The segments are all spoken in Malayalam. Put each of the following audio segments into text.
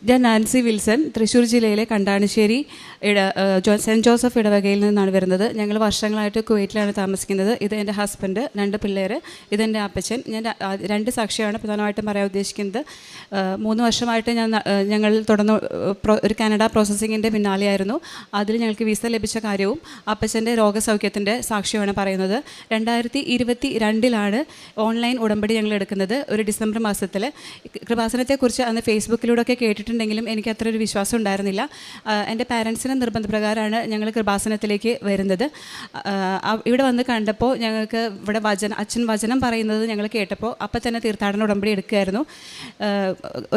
ഞാൻ നാൻസി വിൽസൺ, തൃശ്ശൂർ ജില്ലയിലെ കണ്ടാണിശ്ശേരി സെൻറ്റ് ജോസഫ് ഇടവകയിൽ നിന്നാണ് വരുന്നത്. ഞങ്ങൾ വർഷങ്ങളായിട്ട് കുവൈറ്റിലാണ് താമസിക്കുന്നത്. ഇത് എൻ്റെ ഹസ്ബൻഡ്, 2 പിള്ളേർ, ഇതെൻ്റെ അപ്പച്ചൻ. ഞാൻ 2 സാക്ഷിയാണ് പ്രധാനമായിട്ടും പറയാൻ ഉദ്ദേശിക്കുന്നത്. 3 വർഷമായിട്ട് ഞങ്ങൾ തുടർന്ന് ഒരു കാനഡ പ്രോസസ്സിങ്ങിൻ്റെ പിന്നാലെയായിരുന്നു. അതിൽ ഞങ്ങൾക്ക് വിസ ലഭിച്ച കാര്യവും അപ്പച്ചൻ്റെ രോഗസൗഖ്യത്തിൻ്റെ സാക്ഷ്യമാണ് പറയുന്നത്. 2022 ഓൺലൈൻ ഉടമ്പടി ഞങ്ങൾ എടുക്കുന്നത്. ഒരു ഡിസംബർ മാസത്തിൽ. കൃപാസനത്തെക്കുറിച്ച് അന്ന് ഫേസ്ബുക്കിലൂടെയൊക്കെ കേട്ടിട്ടുണ്ടെങ്കിലും എനിക്ക് അത്ര ഒരു വിശ്വാസം ഉണ്ടായിരുന്നില്ല. എൻ്റെ പാരൻസിൻ്റെ നിർബന്ധപ്രകാരമാണ് ഞങ്ങൾ കൃപാസനത്തിലേക്ക് വരുന്നത്. ഇവിടെ വന്ന് കണ്ടപ്പോൾ ഞങ്ങൾക്ക് ഇവിടെ അച്ഛൻ വചനം പറയുന്നത് ഞങ്ങൾ കേട്ടപ്പോൾ അപ്പം തന്നെ തീർത്ഥാടന ഉടമ്പടി എടുക്കുകയായിരുന്നു.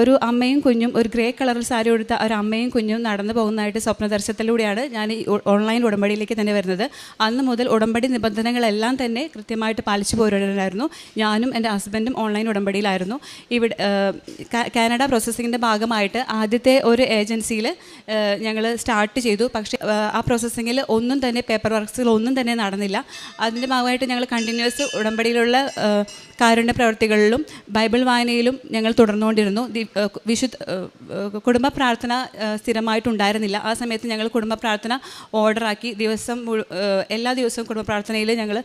ഒരു അമ്മയും കുഞ്ഞും, ഒരു ഗ്രേ കളറിൽ സാരി ഉടുത്ത ഒരു അമ്മയും കുഞ്ഞും നടന്നു പോകുന്നതായിട്ട് സ്വപ്നദർശനത്തിലൂടെയാണ് ഞാൻ ഈ ഓൺലൈൻ ഉടമ്പടിയിലേക്ക് തന്നെ വരുന്നത്. അന്ന് മുതൽ ഉടമ്പടി നിബന്ധനകളെല്ലാം തന്നെ കൃത്യമായിട്ട് പാലിച്ചു പോരുന്നുണ്ടായിരുന്നു. ഞാനും എൻ്റെ ഹസ്ബൻഡും ഓൺലൈൻ ഉടമ്പടിയിലായിരുന്നു. ഇവിടെ കാനഡ പ്രോസസ്സിങ്ങിൻ്റെ ഭാഗമായിട്ട് ആദ്യത്തെ ഒരു ഏജൻസിയിൽ ഞങ്ങൾ സ്റ്റാർട്ട് ചെയ്തു. പക്ഷേ ആ പ്രോസസ്സിങ്ങിൽ ഒന്നും തന്നെ പേപ്പർ വർക്ക്സുകളൊന്നും തന്നെ നടന്നില്ല. അതിൻ്റെ ഭാഗമായിട്ട് ഞങ്ങൾ കണ്ടിന്യൂസ് ഉടമ്പടിയിലുള്ള കാരുണ്യ പ്രവർത്തികളിലും ബൈബിൾ വായനയിലും ഞങ്ങൾ തുടർന്നുകൊണ്ടിരുന്നു. കുടുംബ പ്രാർത്ഥന സ്ഥിരമായിട്ടുണ്ടായിരുന്നില്ല. ആ സമയത്ത് ഞങ്ങൾ കുടുംബ പ്രാർത്ഥന ഓർഡറാക്കി എല്ലാ ദിവസവും കുടുംബ പ്രാർത്ഥനയിൽ ഞങ്ങൾ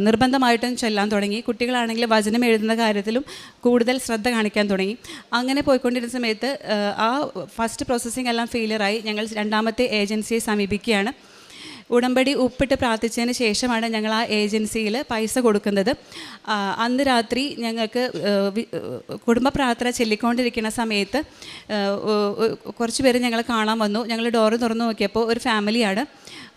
നിർബന്ധമായിട്ടും ചൊല്ലാൻ തുടങ്ങി. കുട്ടികളാണെങ്കിൽ വചനം എഴുതുന്ന കാര്യത്തിലും കൂടുതൽ ശ്രദ്ധ കാണിക്കാൻ തുടങ്ങി. അങ്ങനെ പോയിക്കൊണ്ടിരുന്ന സമയത്ത് ആ ഫസ്റ്റ് പ്രോസസ്സിംഗ് എല്ലാം ഫെയിലിയറായി. ഞങ്ങൾ 2ാമത്തെ ഏജൻസിയെ സമീപിക്കുകയാണ്. ഉടമ്പടി ഒപ്പിട്ട് പ്രാർത്ഥിച്ചതിന് ശേഷമാണ് ഞങ്ങൾ ആ ഏജൻസിയിൽ പൈസ കൊടുക്കുന്നത്. അന്ന് രാത്രി ഞങ്ങൾക്ക് കുടുംബ പ്രാർത്ഥന ചൊല്ലിക്കൊണ്ടിരിക്കുന്ന സമയത്ത് കുറച്ച് പേര് ഞങ്ങളെ കാണാൻ വന്നു. ഞങ്ങൾ ഡോറ് തുറന്നു നോക്കിയപ്പോൾ ഒരു ഫാമിലിയാണ്.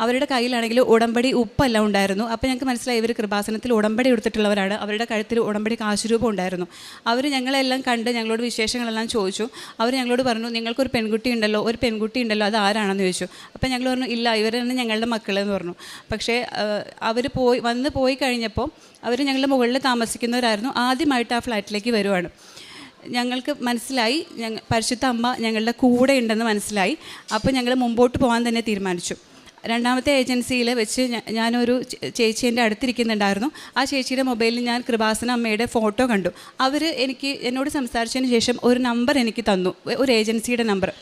അവരുടെ കയ്യിലാണെങ്കിൽ ഉടമ്പടി ഉപ്പല്ല ഉണ്ടായിരുന്നു. അപ്പോൾ ഞങ്ങൾക്ക് മനസ്സിലായി ഇവർ കൃപാസനത്തിൽ ഉടമ്പടി എടുത്തിട്ടുള്ളവരാണ്. അവരുടെ കഴുത്തിൽ ഉടമ്പടി കാശുരൂപം ഉണ്ടായിരുന്നു. അവർ ഞങ്ങളെല്ലാം കണ്ട് ഞങ്ങളോട് വിശേഷങ്ങളെല്ലാം ചോദിച്ചു. അവർ ഞങ്ങളോട് പറഞ്ഞു, നിങ്ങൾക്കൊരു പെൺകുട്ടി ഉണ്ടല്ലോ, അത് ആരാണെന്ന് ചോദിച്ചു. അപ്പോൾ ഞങ്ങൾ പറഞ്ഞു, ഇല്ല, ഇവരാണ് ഞങ്ങളുടെ മക്കളെന്ന് പറഞ്ഞു. പക്ഷേ അവർ പോയി കഴിഞ്ഞപ്പോൾ അവർ ഞങ്ങളുടെ മുകളിൽ താമസിക്കുന്നവരായിരുന്നു. ആദ്യമായിട്ട് ആ ഫ്ലാറ്റിലേക്ക് വരുവാണ്. ഞങ്ങൾക്ക് മനസ്സിലായി പരിശുദ്ധ അമ്മ ഞങ്ങളുടെ കൂടെ ഉണ്ടെന്ന് മനസ്സിലായി. അപ്പോൾ ഞങ്ങൾ മുമ്പോട്ട് പോകാൻ തന്നെ തീരുമാനിച്ചു. 2ാമത്തെ ഏജൻസിയിൽ വെച്ച് ഞാനൊരു ചേച്ചി എൻ്റെ അടുത്തിരിക്കുന്നുണ്ടായിരുന്നു. ആ ചേച്ചിയുടെ മൊബൈലിൽ ഞാൻ കൃപാസന അമ്മയുടെ ഫോട്ടോ കണ്ടു. അവർ എന്നോട് സംസാരിച്ചതിന് ശേഷം ഒരു നമ്പർ എനിക്ക് തന്നു, ഒരു ഏജൻസിയുടെ നമ്പർ.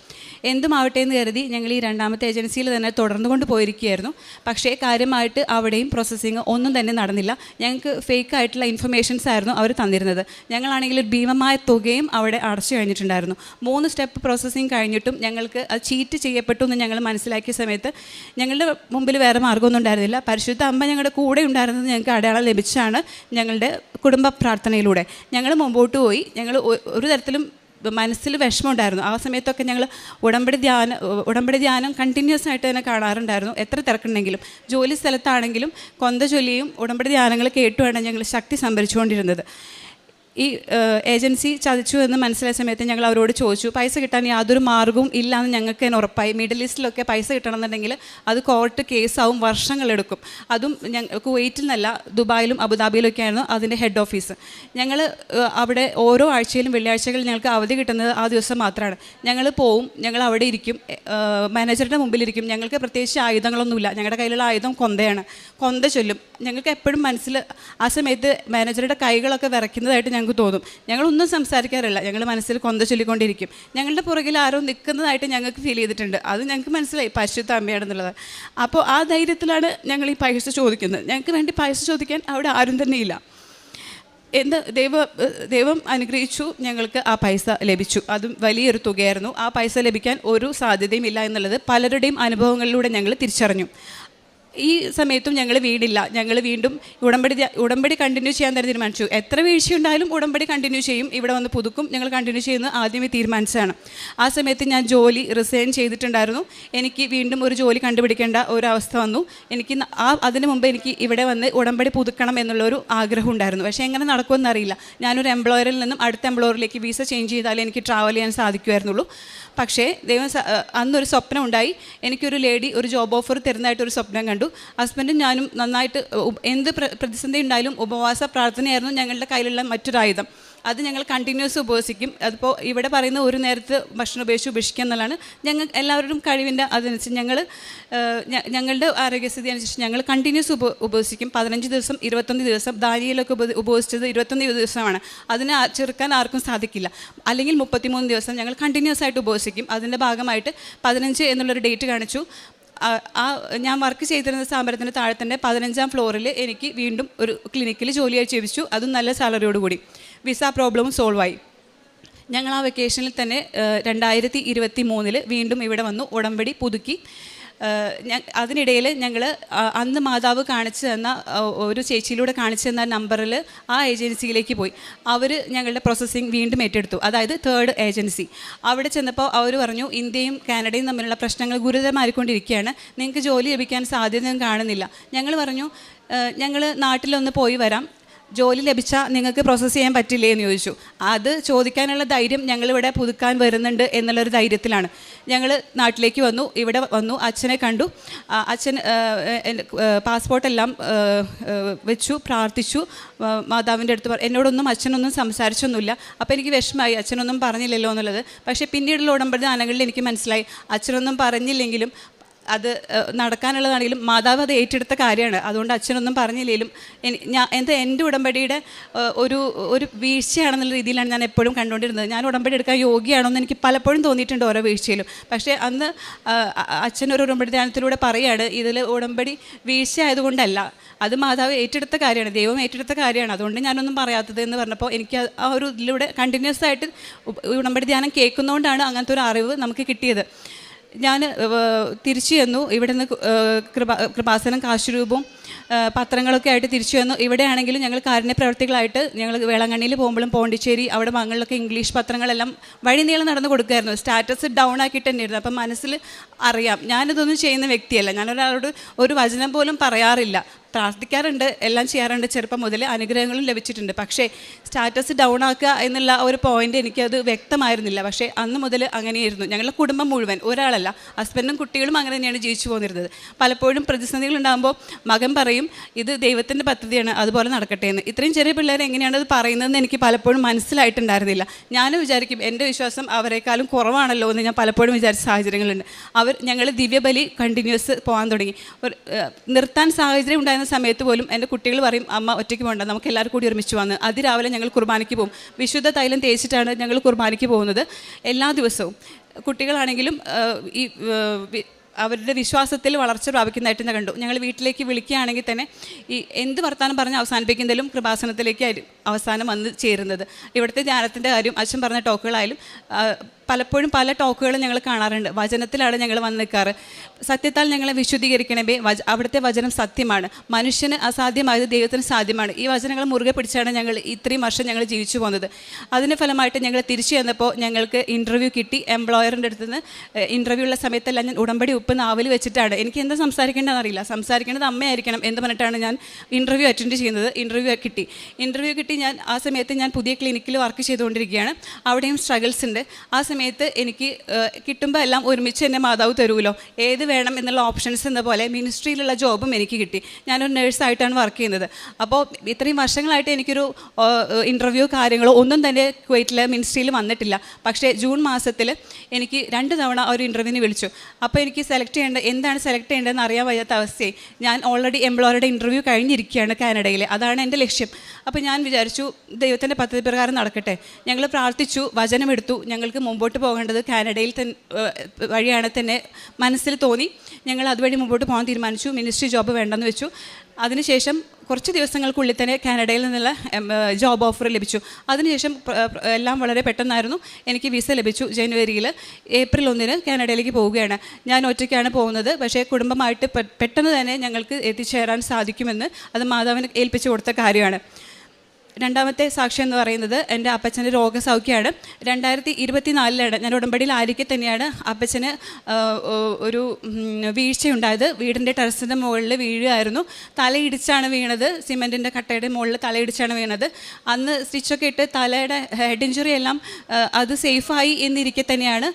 എന്തുമാവട്ടെ എന്ന് കരുതി ഞങ്ങൾ ഈ 2ാമത്തെ ഏജൻസിയിൽ തന്നെ തുടർന്നു കൊണ്ട് പോയിരിക്കുകയായിരുന്നു. പക്ഷേ കാര്യമായിട്ട് അവിടെയും പ്രോസസ്സിങ് ഒന്നും തന്നെ നടന്നില്ല. ഞങ്ങൾക്ക് ഫേക്ക് ആയിട്ടുള്ള ഇൻഫർമേഷൻസ് ആയിരുന്നു അവർ തന്നിരുന്നത്. ഞങ്ങളാണെങ്കിൽ ഒരു ഭീമമായ തുകയും അവിടെ അടച്ചു കഴിഞ്ഞിട്ടുണ്ടായിരുന്നു. 3 സ്റ്റെപ്പ് പ്രോസസ്സിങ് കഴിഞ്ഞിട്ടും ഞങ്ങൾക്ക് അത് ചീറ്റ് ചെയ്യപ്പെട്ടു എന്ന് ഞങ്ങൾ മനസ്സിലാക്കിയ സമയത്ത് ഞങ്ങളുടെ മുമ്പിൽ വേറെ മാർഗ്ഗമൊന്നും ഉണ്ടായിരുന്നില്ല. പരിശുദ്ധ അമ്മ ഞങ്ങളുടെ കൂടെ ഉണ്ടായിരുന്നത് ഞങ്ങൾക്ക് അടയാളം ലഭിച്ചാണ് ഞങ്ങളുടെ കുടുംബ പ്രാർത്ഥനയിലൂടെ. ഞങ്ങൾ മുമ്പോട്ട് പോയി. ഞങ്ങൾ ഒരു തരത്തിലും മനസ്സിൽ വിഷമമുണ്ടായിരുന്നു. ആ സമയത്തൊക്കെ ഞങ്ങൾ ഉടമ്പടി ധ്യാനം കണ്ടിന്യൂസ് ആയിട്ട് തന്നെ കാണാറുണ്ടായിരുന്നു. എത്ര തിരക്കുണ്ടെങ്കിലും ജോലി സ്ഥലത്താണെങ്കിലും കൊന്ത ചൊല്ലിയും ഉടമ്പടി ധ്യാനങ്ങൾ കേട്ടുമാണ് ഞങ്ങൾ ശക്തി സംഭരിച്ചുകൊണ്ടിരുന്നത്. ഈ ഏജൻസി ചതിച്ചു എന്ന് മനസ്സിലായ സമയത്ത് ഞങ്ങൾ അവരോട് ചോദിച്ചു, പൈസ കിട്ടാൻ യാതൊരു മാർഗ്ഗവും ഇല്ലയെന്ന് ഞങ്ങൾക്ക് തന്നെ ഉറപ്പായി. മിഡിൽ ഈസ്റ്റിലൊക്കെ പൈസ കിട്ടണമെന്നുണ്ടെങ്കിൽ അത് കോർട്ട് കേസാവും, വർഷങ്ങളെടുക്കും. അതും കുവൈറ്റിൽ നിന്നല്ല, ദുബായിലും അബുദാബിയിലൊക്കെ ആയിരുന്നു അതിൻ്റെ ഹെഡ് ഓഫീസ്. ഞങ്ങൾ അവിടെ ഓരോ ആഴ്ചയിലും വെള്ളിയാഴ്ചകളിൽ ഞങ്ങൾക്ക് അവധി കിട്ടുന്നത് ആ ദിവസം മാത്രമാണ്. ഞങ്ങൾ പോവും, ഞങ്ങൾ അവിടെ ഇരിക്കും, മാനേജറുടെ മുമ്പിലിരിക്കും. ഞങ്ങൾക്ക് പ്രത്യേകിച്ച് ആയുധങ്ങളൊന്നുമില്ല. ഞങ്ങളുടെ കയ്യിലുള്ള ആയുധം കൊന്തയാണ്. കൊന്ത ചൊല്ലും. ഞങ്ങൾക്ക് എപ്പോഴും മനസ്സിൽ ആ സമയത്ത് മാനേജറുടെ കൈകളൊക്കെ വിറയ്ക്കുന്നതായിട്ട് ഞങ്ങൾക്ക് തോന്നും. ഞങ്ങളൊന്നും സംസാരിക്കാറില്ല. ഞങ്ങൾ മനസ്സിൽ കൊന്ത ചൊല്ലിക്കൊണ്ടിരിക്കും. ഞങ്ങളുടെ പുറകിൽ ആരോ നിൽക്കുന്നതായിട്ട് ഞങ്ങൾക്ക് ഫീൽ ചെയ്തിട്ടുണ്ട്. അത് ഞങ്ങൾക്ക് മനസ്സിലായി പരിശുദ്ധ അമ്മയാണെന്നുള്ളത്. അപ്പോൾ ആ ധൈര്യത്തിലാണ് ഞങ്ങൾ ഈ പൈസ ചോദിക്കുന്നത്. ഞങ്ങൾക്ക് വേണ്ടി പൈസ ചോദിക്കാൻ അവിടെ ആരും തന്നെ ഇല്ല. ദൈവം അനുഗ്രഹിച്ചു, ഞങ്ങൾക്ക് ആ പൈസ ലഭിച്ചു. അതും വലിയൊരു തുകയായിരുന്നു. ആ പൈസ ലഭിക്കാൻ ഒരു സാധ്യതയും ഇല്ല എന്നുള്ളത് പലരുടെയും അനുഭവങ്ങളിലൂടെ ഞങ്ങൾ തിരിച്ചറിഞ്ഞു. ഈ സമയത്തും ഞങ്ങൾ വീടില്ല. ഞങ്ങൾ വീണ്ടും ഉടമ്പടി കണ്ടിന്യൂ ചെയ്യാൻ തന്നെ തീരുമാനിച്ചു. എത്ര വീഴ്ചയുണ്ടായാലും ഉടമ്പടി കണ്ടിന്യൂ ചെയ്യും, ഇവിടെ വന്ന് പുതുക്കും, ഞങ്ങൾ കണ്ടിന്യൂ ചെയ്യുന്നത് ആദ്യമേ തീരുമാനിച്ചതാണ്. ആ സമയത്ത് ഞാൻ ജോലി റിസൈൻ ചെയ്തിട്ടുണ്ടായിരുന്നു. എനിക്ക് വീണ്ടും ഒരു ജോലി കണ്ടുപിടിക്കേണ്ട ഒരവസ്ഥ വന്നു. അതിന് മുമ്പ് എനിക്ക് ഇവിടെ വന്ന് ഉടമ്പടി പുതുക്കണം എന്നുള്ളൊരു ആഗ്രഹം ഉണ്ടായിരുന്നു. പക്ഷേ എങ്ങനെ നടക്കുമെന്നറിയില്ല. ഞാനൊരു എംപ്ലോയറിൽ നിന്നും അടുത്ത എംപ്ലോയറിലേക്ക് വിസ ചേഞ്ച് ചെയ്താലേ എനിക്ക് ട്രാവൽ ചെയ്യാൻ സാധിക്കുമായിരുന്നുള്ളൂ. പക്ഷേ അന്നൊരു സ്വപ്നം ഉണ്ടായി. എനിക്കൊരു ലേഡി ഒരു ജോബ് ഓഫർ തരുന്നതായിട്ടൊരു സ്വപ്നം കണ്ടു. ഹസ്ബൻഡും ഞാനും നന്നായിട്ട് എന്ത് പ്രതിസന്ധി ഉണ്ടായാലും ഉപവാസ പ്രാർത്ഥനയായിരുന്നു ഞങ്ങളുടെ കയ്യിലുള്ള മറ്റൊരായുധം. അത് ഞങ്ങൾ കണ്ടിന്യൂസ് ഉപവസിക്കും. അതിപ്പോൾ ഇവിടെ പറയുന്ന ഒരു നേരത്തെ ഭക്ഷണം ഉപേക്ഷിക്കുക എന്നുള്ളതാണ്. ഞങ്ങൾ എല്ലാവരും കഴിവിൻ്റെ അതനുസരിച്ച് ഞങ്ങളുടെ ആരോഗ്യസ്ഥിതി അനുസരിച്ച് ഞങ്ങൾ കണ്ടിന്യൂസ് ഉപവസിക്കും. 15 ദിവസം 21 ദിവസം. ദാനിയേലൊക്കെ ഉപവസിച്ചത് 21 ദിവസമാണ്. അതിനെ ചെറുക്കാൻ ആർക്കും സാധിക്കില്ല. അല്ലെങ്കിൽ 33 ദിവസം ഞങ്ങൾ കണ്ടിന്യൂസ് ആയിട്ട് ഉപവസിക്കും. അതിൻ്റെ ഭാഗമായിട്ട് 15 എന്നുള്ളൊരു ഡേറ്റ് കാണിച്ചു. ഞാൻ വർക്ക് ചെയ്തിരുന്ന സ്ഥാപനത്തിൻ്റെ താഴെ തന്നെ 15ാം ഫ്ലോറിൽ എനിക്ക് വീണ്ടും ഒരു ക്ലിനിക്കിൽ ജോലിയായി ചെയ്യിച്ചു. അതും നല്ല സാലറിയോടുകൂടി. വിസ പ്രോബ്ലവും സോൾവായി. ഞങ്ങൾ ആ വെക്കേഷനിൽ തന്നെ 2023 വീണ്ടും ഇവിടെ വന്നു, ഉടമ്പടി പുതുക്കി. അതിനിടയിൽ ഞങ്ങൾ അന്ന് മാതാവ് കാണിച്ചു തന്ന ഒരു ചേച്ചിയിലൂടെ കാണിച്ചു തന്ന നമ്പറിൽ ആ ഏജൻസിയിലേക്ക് പോയി. അവർ ഞങ്ങളുടെ പ്രോസസ്സിങ് വീണ്ടും ഏറ്റെടുത്തു. അതായത് 3rd ഏജൻസി. അവിടെ ചെന്നപ്പോൾ അവർ പറഞ്ഞു, ഇന്ത്യയും കാനഡയും തമ്മിലുള്ള പ്രശ്നങ്ങൾ ഗുരുതരമായിക്കൊണ്ടിരിക്കുകയാണ്, നിങ്ങൾക്ക് ജോലി ലഭിക്കാൻ സാധ്യതയൊന്നും കാണുന്നില്ല. ഞങ്ങൾ പറഞ്ഞു, ഞങ്ങൾ നാട്ടിലൊന്ന് പോയി വരാം, ജോലി ലഭിച്ചാൽ നിങ്ങൾക്ക് പ്രോസസ്സ് ചെയ്യാൻ പറ്റില്ലേ എന്ന് ചോദിച്ചു. അത് ചോദിക്കാനുള്ള ധൈര്യം ഞങ്ങളിവിടെ പുതുക്കാൻ വരുന്നുണ്ട് എന്നുള്ളൊരു ധൈര്യത്തിലാണ് ഞങ്ങൾ നാട്ടിലേക്ക് വന്നു. ഇവിടെ വന്നു, അച്ഛനെ കണ്ടു. അച്ഛൻ പാസ്പോർട്ടെല്ലാം വെച്ചു, പ്രാർത്ഥിച്ചു. മാതാവിൻ്റെ അടുത്ത് എന്നോടൊന്നും അച്ഛനൊന്നും സംസാരിച്ചൊന്നുമില്ല. അപ്പോൾ എനിക്ക് വിഷമമായി, അച്ഛനൊന്നും പറഞ്ഞില്ലല്ലോ എന്നുള്ളത്. പക്ഷേ പിന്നീടുള്ള ഉടമ്പടി ദാനങ്ങളിൽ എനിക്ക് മനസ്സിലായി, അച്ഛനൊന്നും പറഞ്ഞില്ലെങ്കിലും അത് നടക്കാനുള്ളതാണെങ്കിലും മാതാവ് അത് ഏറ്റെടുത്ത കാര്യമാണ്. അതുകൊണ്ട് അച്ഛനൊന്നും പറഞ്ഞില്ലെങ്കിലും എൻ്റെ ഉടമ്പടിയുടെ ഒരു വീഴ്ചയാണെന്നുള്ള രീതിയിലാണ് ഞാൻ എപ്പോഴും കണ്ടുകൊണ്ടിരുന്നത്. ഞാൻ ഉടമ്പടി എടുക്കാൻ യോഗ്യയാണെന്ന് എനിക്ക് പലപ്പോഴും തോന്നിയിട്ടുണ്ട് ഓരോ വീഴ്ചയിലും. പക്ഷേ അന്ന് അച്ഛനൊരു ഉടമ്പടി ധ്യാനത്തിലൂടെ പറയുകയാണ്, ഇതിൽ ഉടമ്പടി വീഴ്ച ആയതുകൊണ്ടല്ല, അത് മാതാവ് ഏറ്റെടുത്ത കാര്യമാണ്, ദൈവം ഏറ്റെടുത്ത കാര്യമാണ്, അതുകൊണ്ട് ഞാനൊന്നും പറയാത്തത് എന്ന് പറഞ്ഞപ്പോൾ എനിക്ക് ആ ഒരു ഇതിലൂടെ കണ്ടിന്യൂസ് ആയിട്ട് ഉടമ്പടി ധ്യാനം കേൾക്കുന്നതുകൊണ്ടാണ് അങ്ങനത്തെ ഒരു അറിവ് നമുക്ക് കിട്ടിയത്. ഞാൻ തിരിച്ചു ചെന്നു. ഇവിടെ നിന്ന് കൃപാസനം കാശുരൂപവും പത്രങ്ങളൊക്കെ ആയിട്ട് തിരിച്ചു വന്നു. ഇവിടെയാണെങ്കിലും ഞങ്ങൾ കാരുണ്യ പ്രവർത്തികളായിട്ട് ഞങ്ങൾ വേളാങ്കണ്ണിയിൽ പോകുമ്പോഴും പോണ്ടിച്ചേരി അവിടെ ഭാഗങ്ങളിലൊക്കെ ഇംഗ്ലീഷ് പത്രങ്ങളെല്ലാം വഴി നീളം നടന്നു കൊടുക്കുമായിരുന്നു. സ്റ്റാറ്റസ് ഡൗൺ ആക്കിയിട്ട് തന്നെയായിരുന്നു. അപ്പം മനസ്സിൽ അറിയാം, ഞാനിതൊന്നും ചെയ്യുന്ന വ്യക്തിയല്ല, ഞാനൊരാളോട് ഒരു വചനം പോലും പറയാറില്ല, പ്രാർത്ഥിക്കാറുണ്ട്, എല്ലാം ചെയ്യാറുണ്ട്, ചെറുപ്പം മുതൽ അനുഗ്രഹങ്ങളും ലഭിച്ചിട്ടുണ്ട്. പക്ഷേ സ്റ്റാറ്റസ് ഡൗൺ ആക്കുക എന്നുള്ള ഒരു പോയിൻ്റ് എനിക്കത് വ്യക്തമായിരുന്നില്ല. പക്ഷേ അന്ന് മുതൽ അങ്ങനെയായിരുന്നു. ഞങ്ങളുടെ കുടുംബം മുഴുവൻ, ഒരാളല്ല, ഹസ്ബൻഡും കുട്ടികളും അങ്ങനെ തന്നെയാണ് ജീവിച്ചു പോന്നിരുന്നത്. പലപ്പോഴും പ്രതിസന്ധികളുണ്ടാകുമ്പോൾ മകൻ പറയും, ഇത് ദൈവത്തിൻ്റെ പദ്ധതിയാണ്, അതുപോലെ നടക്കട്ടെ എന്ന്. ഇത്രയും ചെറിയ പിള്ളേർ എങ്ങനെയാണ് അത് പറയുന്നതെന്ന് എനിക്ക് പലപ്പോഴും മനസ്സിലായിട്ടുണ്ടായിരുന്നില്ല. ഞാൻ വിചാരിക്കും എൻ്റെ വിശ്വാസം അവരെക്കാളും കുറവാണല്ലോ എന്ന് ഞാൻ പലപ്പോഴും വിചാരിച്ച സാഹചര്യങ്ങളുണ്ട്. ഞങ്ങൾ ദിവ്യബലി കണ്ടിന്യൂസ് പോകാൻ തുടങ്ങി. നിർത്താൻ സാഹചര്യം ഉണ്ടായിരുന്ന സമയത്ത് പോലും എൻ്റെ കുട്ടികൾ പറയും, അമ്മ ഒറ്റയ്ക്ക് പോകണ്ട, നമുക്ക് എല്ലാവരും കൂടി ഒരുമിച്ച് വന്ന്. അതിരാവിലെ ഞങ്ങൾ കുർബാനയ്ക്ക് പോകും. വിശുദ്ധ തൈലം തേച്ചിട്ടാണ് ഞങ്ങൾ കുർബാനയ്ക്ക് പോകുന്നത് എല്ലാ ദിവസവും. കുട്ടികളാണെങ്കിലും ഈ അവരുടെ വിശ്വാസത്തിൽ വളർച്ച പ്രാപിക്കുന്നതായിട്ട് ഞാൻ കണ്ടു. ഞങ്ങൾ വീട്ടിലേക്ക് വിളിക്കുകയാണെങ്കിൽ തന്നെ ഈ എന്ത് വർത്താനം പറഞ്ഞ് അവസാനിപ്പിക്കുന്നതിലും കൃപാസനത്തിലേക്കായിരിക്കും അവസാനം വന്ന് ചേരുന്നത്. ഇവിടുത്തെ ധ്യാനത്തിൻ്റെ കാര്യം അച്ഛൻ പറഞ്ഞ ടോക്കുകളായാലും പലപ്പോഴും പല ടോക്കുകളും ഞങ്ങൾ കാണാറുണ്ട്. വചനത്തിലാണ് ഞങ്ങൾ വന്ന് നിൽക്കാറ്. സത്യത്താൽ ഞങ്ങളെ വിശുദ്ധീകരിക്കണമേ, അവിടുത്തെ വചനം സത്യമാണ്, മനുഷ്യന് അസാധ്യമായത് ദൈവത്തിന് സാധ്യമാണ്. ഈ വചനങ്ങൾ മുറുകെ പിടിച്ചാണ് ഞങ്ങൾ ഇത്രയും വർഷം ഞങ്ങൾ ജീവിച്ചു പോകുന്നത്. അതിൻ്റെ ഫലമായിട്ട് ഞങ്ങൾ തിരിച്ചു ചെന്നപ്പോൾ ഞങ്ങൾക്ക് ഇൻ്റർവ്യൂ കിട്ടി. എംപ്ലോയറിൻ്റെ അടുത്ത് നിന്ന് ഇൻ്റർവ്യൂ ഉള്ള സമയത്തെല്ലാം ഞാൻ ഉടമ്പടി ഉപ്പ് നാവിൽ വെച്ചിട്ടാണ്, എനിക്ക് എന്താ സംസാരിക്കേണ്ടതെന്ന് അറിയില്ല, സംസാരിക്കേണ്ടത് അമ്മയായിരിക്കണം എന്ന് പറഞ്ഞിട്ടാണ് ഞാൻ ഇൻ്റർവ്യൂ അറ്റൻഡ് ചെയ്യുന്നത്. ഇൻ്റർവ്യൂ കിട്ടി. ഞാൻ ആ സമയത്ത് ഞാൻ പുതിയ ക്ലിനിക്കിൽ വർക്ക് ചെയ്തുകൊണ്ടിരിക്കുകയാണ്. അവിടെയും സ്ട്രഗിൾസ് ഉണ്ട്. ആ സമയത്ത് എനിക്ക് കിട്ടുമ്പോൾ എല്ലാം ഒരുമിച്ച് എന്നെ മാതാവ് തരുമല്ലോ, ഏത് വേണം എന്നുള്ള ഓപ്ഷൻസ് എന്ന പോലെ മിനിസ്ട്രിയിലുള്ള ജോബും എനിക്ക് കിട്ടി. ഞാനൊരു നേഴ്സായിട്ടാണ് വർക്ക് ചെയ്യുന്നത്. അപ്പോൾ ഇത്രയും വർഷങ്ങളായിട്ട് എനിക്കൊരു ഇൻ്റർവ്യൂ കാര്യങ്ങളോ ഒന്നും തന്നെ കുവൈറ്റിൽ മിനിസ്ട്രിയിൽ വന്നിട്ടില്ല. പക്ഷേ ജൂൺ മാസത്തിൽ എനിക്ക് 2 തവണ ഒരു ഇൻ്റർവ്യൂവിന് വിളിച്ചു. അപ്പോൾ എനിക്ക് എന്താണ് സെലക്ട് ചെയ്യേണ്ടതെന്ന് അറിയാൻ വയ്യാത്ത അവസ്ഥയായി. ഞാൻ ഓൾറെഡി എംപ്ലോയറുടെ ഇൻ്റർവ്യൂ കഴിഞ്ഞിരിക്കുകയാണ് കാനഡയിൽ. അതാണ് എൻ്റെ ലക്ഷ്യം. അപ്പോൾ ഞാൻ വിചാരിച്ചു, ദൈവത്തിൻ്റെ പദ്ധതി പ്രകാരം നടക്കട്ടെ. ഞങ്ങൾ പ്രാർത്ഥിച്ചു, വചനമെടുത്തു. ഞങ്ങൾക്ക് മുമ്പോട്ട് പോകേണ്ടത് കാനഡയിൽ വഴിയാണ് തന്നെ മനസ്സിൽ തോന്നി. ഞങ്ങൾ അതുവഴി മുമ്പോട്ട് പോകാൻ തീരുമാനിച്ചു. മിനിസ്ട്രി ജോബ് വേണ്ടെന്ന് വെച്ചു. അതിനുശേഷം കുറച്ച് ദിവസങ്ങൾക്കുള്ളിൽ തന്നെ കാനഡയിൽ നിന്നുള്ള ജോബ് ഓഫർ ലഭിച്ചു. അതിനുശേഷം എല്ലാം വളരെ പെട്ടെന്നായിരുന്നു. എനിക്ക് വിസ ലഭിച്ചു ജനുവരിയിൽ. ഏപ്രിൽ 1 കാനഡയിലേക്ക് പോവുകയാണ്. ഞാൻ ഒറ്റയ്ക്കാണ് പോകുന്നത്. പക്ഷേ കുടുംബമായിട്ട് പെട്ടെന്ന് തന്നെ ഞങ്ങൾക്ക് എത്തിച്ചേരാൻ സാധിക്കുമെന്ന് അത് മാതാവിന് ഏൽപ്പിച്ചു കൊടുത്ത കാര്യമാണ്. രണ്ടാമത്തെ സാക്ഷ്യം എന്ന് പറയുന്നത് എൻ്റെ അപ്പച്ചൻ്റെ രോഗസൗഖ്യമാണ്. 2024 ഞാൻ ഉടമ്പടിയിൽ ആയിരിക്കെ തന്നെയാണ് അപ്പച്ചന് ഒരു വീഴ്ചയുണ്ടായത്. വീടിൻ്റെ ടെറസിൻ്റെ മുകളിൽ വീഴുകയായിരുന്നു. തലയിടിച്ചാണ് വീണത്. സിമെൻറ്റിൻ്റെ കട്ടയുടെ മുകളിൽ തലയിടിച്ചാണ് വീണത്. അന്ന് സ്റ്റിച്ചൊക്കെ ഇട്ട് തലയുടെ ഹെഡ് ഇഞ്ചുറി എല്ലാം അത് സേഫായി എന്നിരിക്കെ തന്നെയാണ്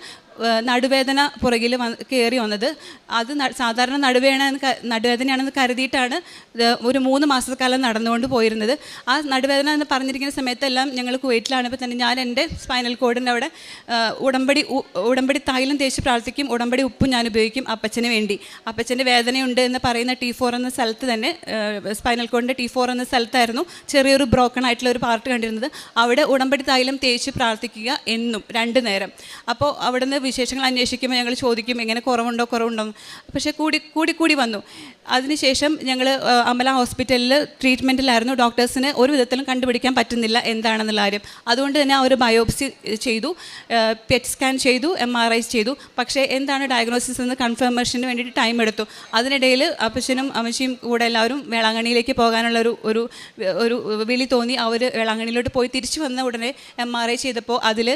നടുവേദന പുറകിൽ കയറി വന്നത്. അത് സാധാരണ നടുവേദനയാണെന്ന് കരുതിയിട്ടാണ് ഒരു 3 മാസക്കാലം നടന്നുകൊണ്ട് പോയിരുന്നത്. ആ നടുവേദന എന്ന് പറഞ്ഞിരിക്കുന്ന സമയത്തെല്ലാം ഞങ്ങൾ കുവൈറ്റിലാണിപ്പോൾ തന്നെ ഞാൻ എൻ്റെ സ്പൈനൽ കോഡിൻ്റെ അവിടെ ഉടമ്പടി തൈലം തേച്ച് പ്രാർത്ഥിക്കും, ഉടമ്പടി ഉപ്പും ഞാൻ ഉപയോഗിക്കും അപ്പച്ചന് വേണ്ടി. അപ്പച്ചൻ്റെ വേദനയുണ്ട് എന്ന് പറയുന്ന T4 എന്ന സ്ഥലത്ത് തന്നെ, സ്പൈനൽ കോഡിൻ്റെ T4 എന്ന സ്ഥലത്തായിരുന്നു ചെറിയൊരു ബ്രോക്കൺ ആയിട്ടുള്ള ഒരു പാർട്ട് കണ്ടിരുന്നത്. അവിടെ ഉടമ്പടി തൈലം തേച്ച് പ്രാർത്ഥിക്കുക എന്നും 2 നേരം. അപ്പോൾ അവിടെ നിന്ന് വിശേഷങ്ങൾ അന്വേഷിക്കുമ്പോൾ ഞങ്ങൾ ചോദിക്കും എങ്ങനെ കുറവുണ്ടോ. പക്ഷേ കൂടി വന്നു. അതിനുശേഷം ഞങ്ങൾ അമല ഹോസ്പിറ്റലിൽ ട്രീറ്റ്മെൻറ്റിലായിരുന്നു. ഡോക്ടേഴ്സിന് ഒരു വിധത്തിലും കണ്ടുപിടിക്കാൻ പറ്റുന്നില്ല എന്താണെന്നുള്ള കാര്യം. അതുകൊണ്ട് തന്നെ ഒരു ബയോപ്സി ചെയ്തു, പെറ്റ് സ്കാൻ ചെയ്തു, MRI ചെയ്തു. പക്ഷേ എന്താണ് ഡയഗ്നോസിസ് എന്ന് കൺഫർമേഷന് വേണ്ടിയിട്ട് ടൈം എടുത്തു. അതിനിടയിൽ അപ്പച്ചനും അമ്മച്ചിയും കൂടെ എല്ലാവരും വേളാങ്കണ്ണിയിലേക്ക് പോകാനുള്ള ഒരു വിളി തോന്നി. അവർ വേളാങ്കണ്ണിയിലോട്ട് പോയി തിരിച്ചു വന്ന ഉടനെ MRI ചെയ്തപ്പോൾ അതിൽ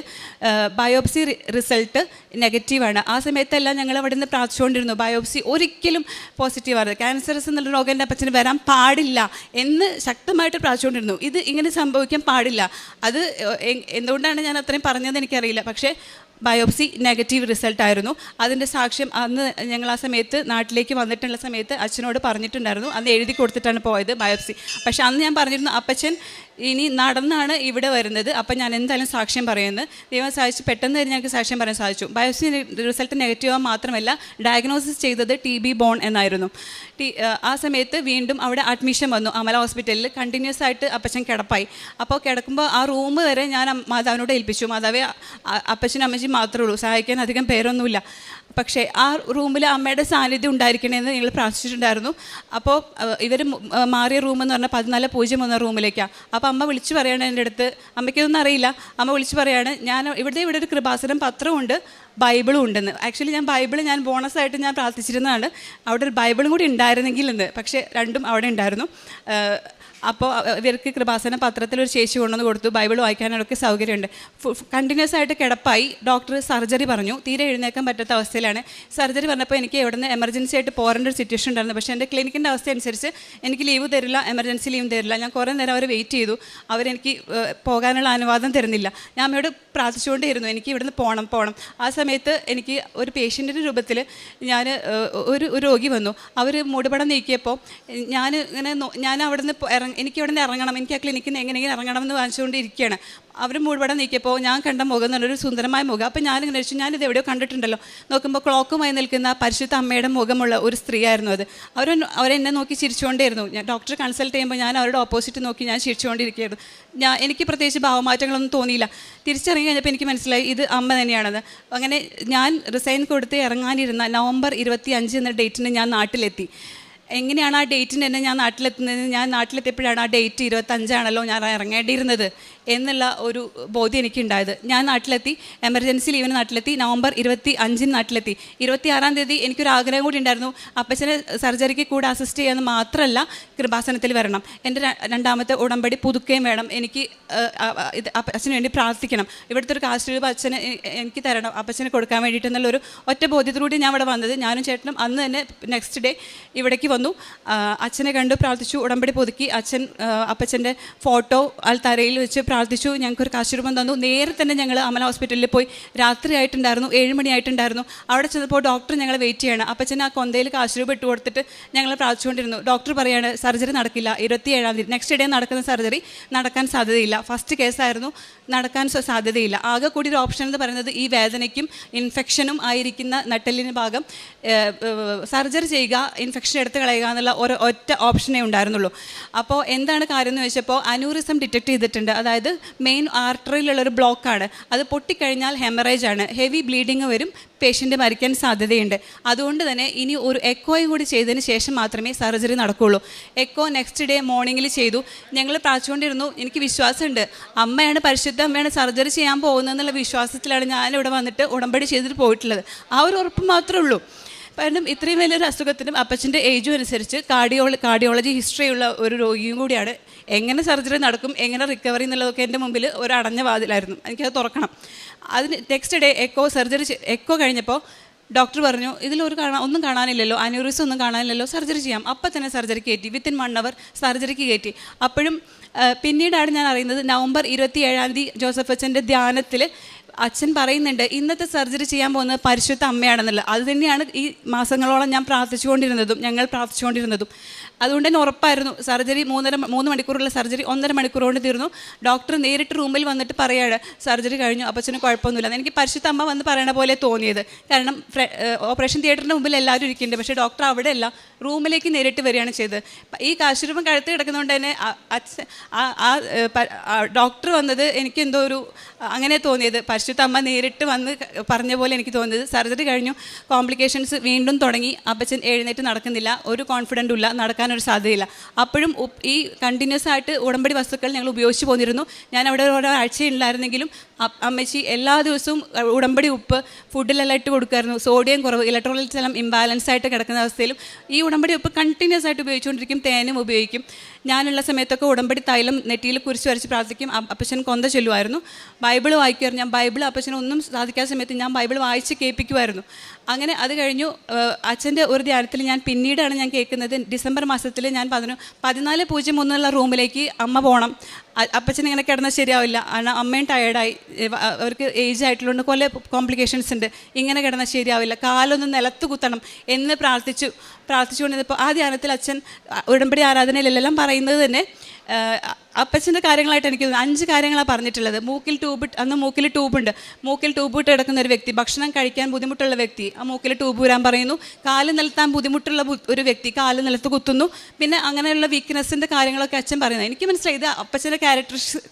ബയോപ്സി റിസൾട്ട് നെഗറ്റീവാണ്. ആ സമയത്തെല്ലാം ഞങ്ങൾ അവിടെ നിന്ന് പ്രാർത്ഥിച്ചുകൊണ്ടിരുന്നു, ബയോപ്സി ഒരിക്കലും പോസിറ്റീവാണ്, ക്യാൻസറസ് എന്നുള്ള രോഗം എൻ്റെ അപ്പച്ചന് വരാൻ പാടില്ല എന്ന് ശക്തമായിട്ട് പ്രാർത്ഥിച്ചുകൊണ്ടിരുന്നു. ഇത് ഇങ്ങനെ സംഭവിക്കാൻ പാടില്ല. അത് എന്തുകൊണ്ടാണ് ഞാൻ അത്രയും പറഞ്ഞത് എനിക്കറിയില്ല. പക്ഷേ ബയോപ്സി നെഗറ്റീവ് റിസൾട്ടായിരുന്നു. അതിൻ്റെ സാക്ഷ്യം അന്ന് ഞങ്ങൾ ആ സമയത്ത് നാട്ടിലേക്ക് വന്നിട്ടുള്ള സമയത്ത് അച്ഛനോട് പറഞ്ഞിട്ടുണ്ടായിരുന്നു. അന്ന് എഴുതി കൊടുത്തിട്ടാണ് പോയത് ബയോപ്സി. പക്ഷേ അന്ന് ഞാൻ പറഞ്ഞിരുന്നു അപ്പച്ചൻ ഇനി നടന്നാണ് ഇവിടെ വരുന്നത്, അപ്പം ഞാൻ എന്തായാലും സാക്ഷ്യം പറയുന്നത്. ദൈവം സാധിച്ചു, പെട്ടെന്ന് തന്നെ ഞങ്ങൾക്ക് സാക്ഷ്യം പറയാൻ സാധിച്ചു. ബയോപ്സി റിസൾട്ട് നെഗറ്റീവ് മാത്രമല്ല, ഡയഗ്നോസിസ് ചെയ്തത് TB ബോൺ എന്നായിരുന്നു. ആ സമയത്ത് വീണ്ടും അവിടെ അഡ്മിഷൻ വന്നു അമല ഹോസ്പിറ്റലിൽ. കണ്ടിന്യൂസ് ആയിട്ട് അപ്പച്ചൻ കിടപ്പായി. അപ്പോൾ കിടക്കുമ്പോൾ ആ റൂം വരെ ഞാൻ മാതാവിനോട് ഏൽപ്പിച്ചു. മാതാവേ, അപ്പച്ചനും അമ്മച്ചിയും മാത്രമേ ഉള്ളൂ, സഹായിക്കാൻ അധികം പേരൊന്നുമില്ല. പക്ഷേ ആ റൂമിൽ അമ്മയുടെ സാന്നിധ്യം ഉണ്ടായിരിക്കണമെന്ന് ഞങ്ങൾ പ്രാർത്ഥിച്ചിട്ടുണ്ടായിരുന്നു. അപ്പോൾ ഇവർ മാറിയ റൂമെന്ന് പറഞ്ഞാൽ 1401 റൂമിലേക്കാണ്. അപ്പോൾ അമ്മ വിളിച്ച് പറയുകയാണ് എൻ്റെ അടുത്ത്, അമ്മയ്ക്കൊന്നും അറിയില്ല. അമ്മ വിളിച്ച് പറയുകയാണ് ഇവിടെ ഒരു കൃപാസനം പത്രമുണ്ട്, ബൈബിളും ഉണ്ടെന്ന്. ആക്ച്വലി ഞാൻ ബോണസായിട്ട് ഞാൻ പ്രാർത്ഥിച്ചിരുന്നതാണ് അവിടെ ഒരു ബൈബിളും കൂടി ഉണ്ടായിരുന്നെങ്കിൽ എന്ന്. പക്ഷേ രണ്ടും അവിടെ ഉണ്ടായിരുന്നു. അപ്പോൾ ഇവർക്ക് കൃപാസന പത്രത്തിലൊരു ചേച്ചി കൊണ്ടുവന്ന് കൊടുത്തു. ബൈബിൾ വായിക്കാനൊക്കെ സൗകര്യമുണ്ട്. കണ്ടിന്യൂസ് ആയിട്ട് കിടപ്പായി. ഡോക്ടർ സർജറി പറഞ്ഞു. തീരെ എഴുന്നേക്കാൻ പറ്റാത്ത അവസ്ഥയിലാണ്. സർജറി പറഞ്ഞപ്പോൾ എനിക്ക് ഇവിടെ നിന്ന് എമർജൻസി ആയിട്ട് പോരേണ്ട ഒരു സിറ്റുവേഷൻ ഉണ്ടായിരുന്നു. പക്ഷേ എൻ്റെ ക്ലിനിക്കിൻ്റെ അവസ്ഥ അനുസരിച്ച് എനിക്ക് ലീവ് തരില്ല, എമർജൻസി ലീവ് തരില്ല. ഞാൻ കുറേ നേരം അവർ വെയിറ്റ് ചെയ്തു. അവരെനിക്ക് പോകാനുള്ള അനുവാദം തരുന്നില്ല. ഞാൻ അമ്മയോട് പ്രാർത്ഥിച്ചുകൊണ്ടേയിരുന്നു എനിക്ക് ഇവിടുന്ന് പോകണം. ആ സമയത്ത് എനിക്ക് ഒരു പേഷ്യൻറ്റിൻ്റെ രൂപത്തിൽ ഒരു രോഗി വന്നു. അവർ മൂടുപടം നീക്കിയപ്പോൾ ഞാൻ അവിടെ നിന്ന് എനിക്ക് ഇവിടെ നിന്ന് ഇറങ്ങണം, എനിക്ക് ആ ക്ലിനിക്കിൽ നിന്ന് എങ്ങനെയെങ്കിലും ഇറങ്ങണം എന്ന് വാങ്ങിച്ചുകൊണ്ടിരിക്കുകയാണ്. അവർ മൂടുപടം നീക്കിയപ്പോൾ ഞാൻ കണ്ട മുഖം എന്ന് പറഞ്ഞൊരു സുന്ദരമായ മുഖം. അപ്പോൾ ഞാനിങ്ങനെ വെച്ചു, ഞാനിത് എവിടെയോ കണ്ടിട്ടുണ്ടല്ലോ. നോക്കുമ്പോൾ ക്ലോക്കുമായി നിൽക്കുന്ന പരിശുദ്ധ അമ്മയുടെ മുഖമുള്ള ഒരു സ്ത്രീ ആയിരുന്നു അത്. അവരെന്നെ നോക്കി ചിരിച്ചുകൊണ്ടേയിരുന്നു. ഞാൻ ഡോക്ടറെ കൺസൾട്ട് ചെയ്യുമ്പോൾ ഞാൻ അവരുടെ ഓപ്പോസിറ്റ് നോക്കി ഞാൻ ചിരിച്ചുകൊണ്ടിരിക്കുകയായിരുന്നു. എനിക്ക് പ്രത്യേകിച്ച് ഭാവമാറ്റങ്ങളൊന്നും തോന്നിയില്ല. തിരിച്ചിറങ്ങി കഴിഞ്ഞപ്പോൾ എനിക്ക് മനസ്സിലായി ഇത് അമ്മ തന്നെയാണത്. അങ്ങനെ ഞാൻ റിസൈൻ കൊടുത്ത് ഇറങ്ങാനിരുന്ന നവംബർ 25 എന്ന ഡേറ്റിന് ഞാൻ നാട്ടിലെത്തി. എങ്ങനെയാണ് ആ ഡേറ്റിന് തന്നെ ഞാൻ നാട്ടിലെത്തുന്നത്? ഞാൻ നാട്ടിലെത്തിയപ്പോഴാണ് ആ ഡേറ്റ് 25 ഞാൻ ഇറങ്ങേണ്ടിയിരുന്നത് എന്നുള്ള ഒരു ബോധ്യം എനിക്കുണ്ടായത്. ഞാൻ നാട്ടിലെത്തി, എമർജൻസി ലീവിന് നാട്ടിലെത്തി. നവംബർ 25 നാട്ടിലെത്തി. 26-ാം തീയതി എനിക്കൊരു ആഗ്രഹം കൂടി ഉണ്ടായിരുന്നു, അപ്പച്ചനെ സർജറിക്ക് കൂടെ അസിസ്റ്റ് ചെയ്യാമെന്ന് മാത്രമല്ല കൃപാസനത്തിൽ വരണം. എൻ്റെ രണ്ടാമത്തെ ഉടമ്പടി പുതുക്കുകയും വേണം. എനിക്ക് അപ്പച്ചന് വേണ്ടി പ്രാർത്ഥിക്കണം. ഇവിടുത്തെ ഒരു കാശ് രൂപ അച്ഛന് എനിക്ക് തരണം, അപ്പച്ചന് കൊടുക്കാൻ വേണ്ടിയിട്ട് എന്നുള്ളൊരു ഒറ്റ ബോധ്യത്തിലൂടെ ഞാൻ ഇവിടെ വന്നത്. ഞാനും ചേട്ടനും അന്ന് തന്നെ നെക്സ്റ്റ് ഡേ ഇവിടേക്ക് വന്നു. അച്ഛനെ കണ്ടു, പ്രാർത്ഥിച്ചു, ഉടമ്പടി പുതുക്കി. അപ്പച്ചൻ്റെ ഫോട്ടോ തറയിൽ വെച്ച് പ്രാർത്ഥിച്ചു. ഞങ്ങൾക്കൊരു കാശുരൂപം തന്നു. നേരെ തന്നെ ഞങ്ങൾ അമല ഹോസ്പിറ്റലിൽ പോയി. രാത്രി ആയിട്ടുണ്ടായിരുന്നു, 7 മണിയായിട്ടുണ്ടായിരുന്നു. അവിടെ ചെന്നപ്പോൾ ഡോക്ടർ ഞങ്ങളെ വെയിറ്റ് ചെയ്യണം. അപ്പച്ചൻ ആ കൊന്തയിൽ കാശുരൂപം ഇട്ട് കൊടുത്തിട്ട് ഞങ്ങൾ പ്രാർത്ഥിച്ചുകൊണ്ടിരുന്നു. ഡോക്ടർ പറയാണ് സർജറി നടക്കില്ല, 27-ാം തീയതി നെക്സ്റ്റ് ഡേ നടക്കുന്ന സർജറി നടക്കാൻ സാധ്യതയില്ല. ഫസ്റ്റ് കേസായിരുന്നു, നടക്കാൻ സാധ്യതയില്ല. ആകെ കൂടി ഒരു ഓപ്ഷൻ എന്ന് പറയുന്നത് ഈ വേദനയ്ക്കും ഇൻഫെക്ഷനും ആയിരിക്കുന്ന നട്ടെല്ലിന് ഭാഗം സർജറി ചെയ്യുക, ഇൻഫെക്ഷൻ എടുത്ത് കളയുക എന്നുള്ള ഒറ്റ ഓപ്ഷനേ ഉണ്ടായിരുന്നുള്ളൂ. അപ്പോൾ എന്താണ് കാര്യം എന്ന് ചോദിച്ചപ്പോൾ അനൂറിസം ഡിറ്റക്ട് ചെയ്തിട്ടുണ്ട്. അതായത് മെയിൻ ആർട്ടറിയിലുള്ളൊരു ബ്ലോക്കാണ്. അത് പൊട്ടിക്കഴിഞ്ഞാൽ ഹെമറേജ് ആണ്, ഹെവി ബ്ലീഡിങ് വരും, പേഷ്യൻ്റ് മരിക്കാൻ സാധ്യതയുണ്ട്. അതുകൊണ്ട് തന്നെ ഇനി ഒരു എക്കോയും കൂടി ചെയ്തതിന് ശേഷം മാത്രമേ സർജറി നടക്കുകയുള്ളൂ. എക്കോ നെക്സ്റ്റ് ഡേ മോർണിംഗിൽ ചെയ്തു. ഞങ്ങൾ പ്രാർത്ഥിച്ചുകൊണ്ടിരുന്നു. എനിക്ക് വിശ്വാസമുണ്ട്, പരിശുദ്ധ അമ്മയാണ് സർജറി ചെയ്യാൻ പോകുന്നതെന്നുള്ള വിശ്വാസത്തിലാണ് ഞാനിവിടെ വന്നിട്ട് ഉടമ്പടി ചെയ്തിട്ട് പോയിട്ടുള്ളത്. ആ ഒരു ഉറപ്പ് മാത്രമേ ഉള്ളൂ. കാരണം ഇത്രയും വലിയൊരു അസുഖത്തിനും അപ്പച്ചൻ്റെ ഏജും അനുസരിച്ച് കാർഡിയോളജി ഹിസ്റ്ററിയുള്ള ഒരു രോഗിയും കൂടിയാണ്. എങ്ങനെ സർജറി നടക്കും, എങ്ങനെ റിക്കവറി എന്നുള്ളതൊക്കെ എൻ്റെ മുമ്പിൽ ഒരു അടഞ്ഞ വാതിലായിരുന്നു. എനിക്കത് തുറക്കണം. അതിന് നെക്സ്റ്റ് ഡേ എക്കോ കഴിഞ്ഞപ്പോൾ ഡോക്ടർ പറഞ്ഞു ഒന്നും കാണാനില്ലല്ലോ, അന്യൂറിസം ഒന്നും കാണാനില്ലല്ലോ, സർജറി ചെയ്യാം. അപ്പം തന്നെ സർജറി കയറ്റി. വിത്തിൻ 1 അവർ സർജറിക്ക് കയറ്റി. അപ്പോഴും പിന്നീടാണ് ഞാൻ അറിയുന്നത് നവംബർ 27-ാം തീയതി ജോസഫ് അച്ഛൻ്റെ ധ്യാനത്തിൽ അച്ഛൻ പറയുന്നുണ്ട് ഇന്നത്തെ സർജറി ചെയ്യാൻ പോകുന്നത് പരിശുദ്ധ അമ്മയാണെന്നുള്ളത്. അത് തന്നെയാണ് ഈ മാസങ്ങളോളം ഞാൻ ഞങ്ങൾ പ്രാർത്ഥിച്ചുകൊണ്ടിരുന്നതും. അതുകൊണ്ട് തന്നെ ഉറപ്പായിരുന്നു സർജറി 3 മണിക്കൂറുള്ള സർജറി 1.5 മണിക്കൂർ കൊണ്ട് തീർന്നു. ഡോക്ടർ നേരിട്ട് റൂമിൽ വന്നിട്ട് പറയാണ് സർജറി കഴിഞ്ഞു, അപ്പച്ചന് കുഴപ്പമൊന്നുമില്ല. എനിക്ക് പരിശുദ്ധ അമ്മ വന്ന് പറയണ പോലെ തോന്നിയത്. കാരണം ഓപ്പറേഷൻ തിയേറ്ററിൻ്റെ മുമ്പിൽ എല്ലാവരും ഇരിക്കുന്നുണ്ട്, പക്ഷേ ഡോക്ടർ അവിടെ അല്ല, റൂമിലേക്ക് നേരിട്ട് വരികയാണ് ചെയ്തത്. ഈ കാശുരൂപം കഴുത്ത് കിടക്കുന്നതുകൊണ്ട് തന്നെ ഡോക്ടർ വന്നത് എനിക്ക് എന്തോ ഒരു അങ്ങനെ തോന്നിയത്. പരിശുദ്ധ അമ്മ നേരിട്ട് വന്ന് പറഞ്ഞ പോലെ എനിക്ക് തോന്നിയത്. സർജറി കഴിഞ്ഞു, കോംപ്ലിക്കേഷൻസ് വീണ്ടും തുടങ്ങി. അപ്പച്ചൻ എഴുന്നേറ്റ് നടക്കുന്നില്ല, ഒരു കോൺഫിഡൻറ്റും ഇല്ല, നടക്കാനൊരു സാധ്യതയില്ല. അപ്പോഴും ഈ കണ്ടിന്യൂസ് ആയിട്ട് ഉടമ്പടി വസ്തുക്കൾ ഞങ്ങൾ ഉപയോഗിച്ച് പോന്നിരുന്നു. ഞാൻ അവിടെ ഒരാഴ്ച ഉണ്ടായിരുന്നെങ്കിലും അമ്മച്ചി എല്ലാ ദിവസവും ഉടമ്പടി ഉപ്പ് ഫുഡിലെല്ലാം ഇട്ട് കൊടുക്കുമായിരുന്നു. സോഡിയം കുറവ്, ഇലക്ട്രോലൈറ്റ്സ് എല്ലാം ഇംബാലൻസ് ആയിട്ട് കിടക്കുന്ന അവസ്ഥയിലും ഈ ഉടമ്പടി ഉപ്പ് കണ്ടിന്യൂസ് ആയിട്ട് ഉപയോഗിച്ചുകൊണ്ടിരിക്കും. തേനും ഉപയോഗിക്കും. ഞാനുള്ള സമയത്തൊക്കെ ഉടമ്പടി തൈലം നെറ്റിയിൽ കുരിശ് വരച്ച് പ്രാർത്ഥിക്കും. അപ്പച്ചൻ കൊന്ത ചൊല്ലുമായിരുന്നു. ബൈബിൾ വായിക്കുമായിരുന്നു. ഞാൻ ബൈബിൾ അപ്പച്ചനൊന്നും സാധിക്കാത്ത സമയത്ത് ഞാൻ ബൈബിൾ വായിച്ച് കേൾപ്പിക്കുമായിരുന്നു. അങ്ങനെ അത് കഴിഞ്ഞു. അച്ഛൻ്റെ ഒരു ധ്യാനത്തിൽ ഞാൻ പിന്നീടാണ് ഞാൻ കേൾക്കുന്നത്, ഡിസംബർ മാസത്തിൽ ഞാൻ 14:01 റൂമിലേക്ക് അമ്മ പോകണം, അപ്പച്ചൻ ഇങ്ങനെ കിടന്നാൽ ശരിയാവില്ല, കാരണം അമ്മയും ടയേർഡായി, അവർക്ക് ഏജ് ആയിട്ടുള്ളതുകൊണ്ട് കൊല്ല കോംപ്ലിക്കേഷൻസ് ഉണ്ട്, ഇങ്ങനെ കിടന്നാൽ ശരിയാവില്ല, കാലൊന്ന് നിലത്ത് കുത്തണം എന്ന് പ്രാർത്ഥിച്ചുകൊണ്ടിരുന്നപ്പോൾ ആ ധ്യാനത്തിൽ അച്ഛൻ ഉടമ്പടി ആരാധനയിലെല്ലാം പറയുന്നത് തന്നെ അപ്പച്ചൻ്റെ കാര്യങ്ങളായിട്ട് എനിക്ക് 5 കാര്യങ്ങളാണ് പറഞ്ഞിട്ടുള്ളത്. അന്ന് മൂക്കിൽ ട്യൂബുണ്ട്, മൂക്കിൽ ട്യൂബ് ഇട്ട് കിടക്കുന്ന ഒരു വ്യക്തി, ഭക്ഷണം കഴിക്കാൻ ബുദ്ധിമുട്ടുള്ള വ്യക്തി, ആ മൂക്കിൽ ട്യൂബ് വരാൻ പറയുന്നു. കാല് നിലത്താൻ ബുദ്ധിമുട്ടുള്ള ഒരു വ്യക്തി കാല് നിലത്ത് കുത്തുന്നു. പിന്നെ അങ്ങനെയുള്ള വീക്ക്നെസ്സിൻ്റെ കാര്യങ്ങളൊക്കെ അച്ഛൻ പറയുന്നത്. എനിക്ക് മനസ്സിലായി ഇത് അപ്പച്ചൻ്റെ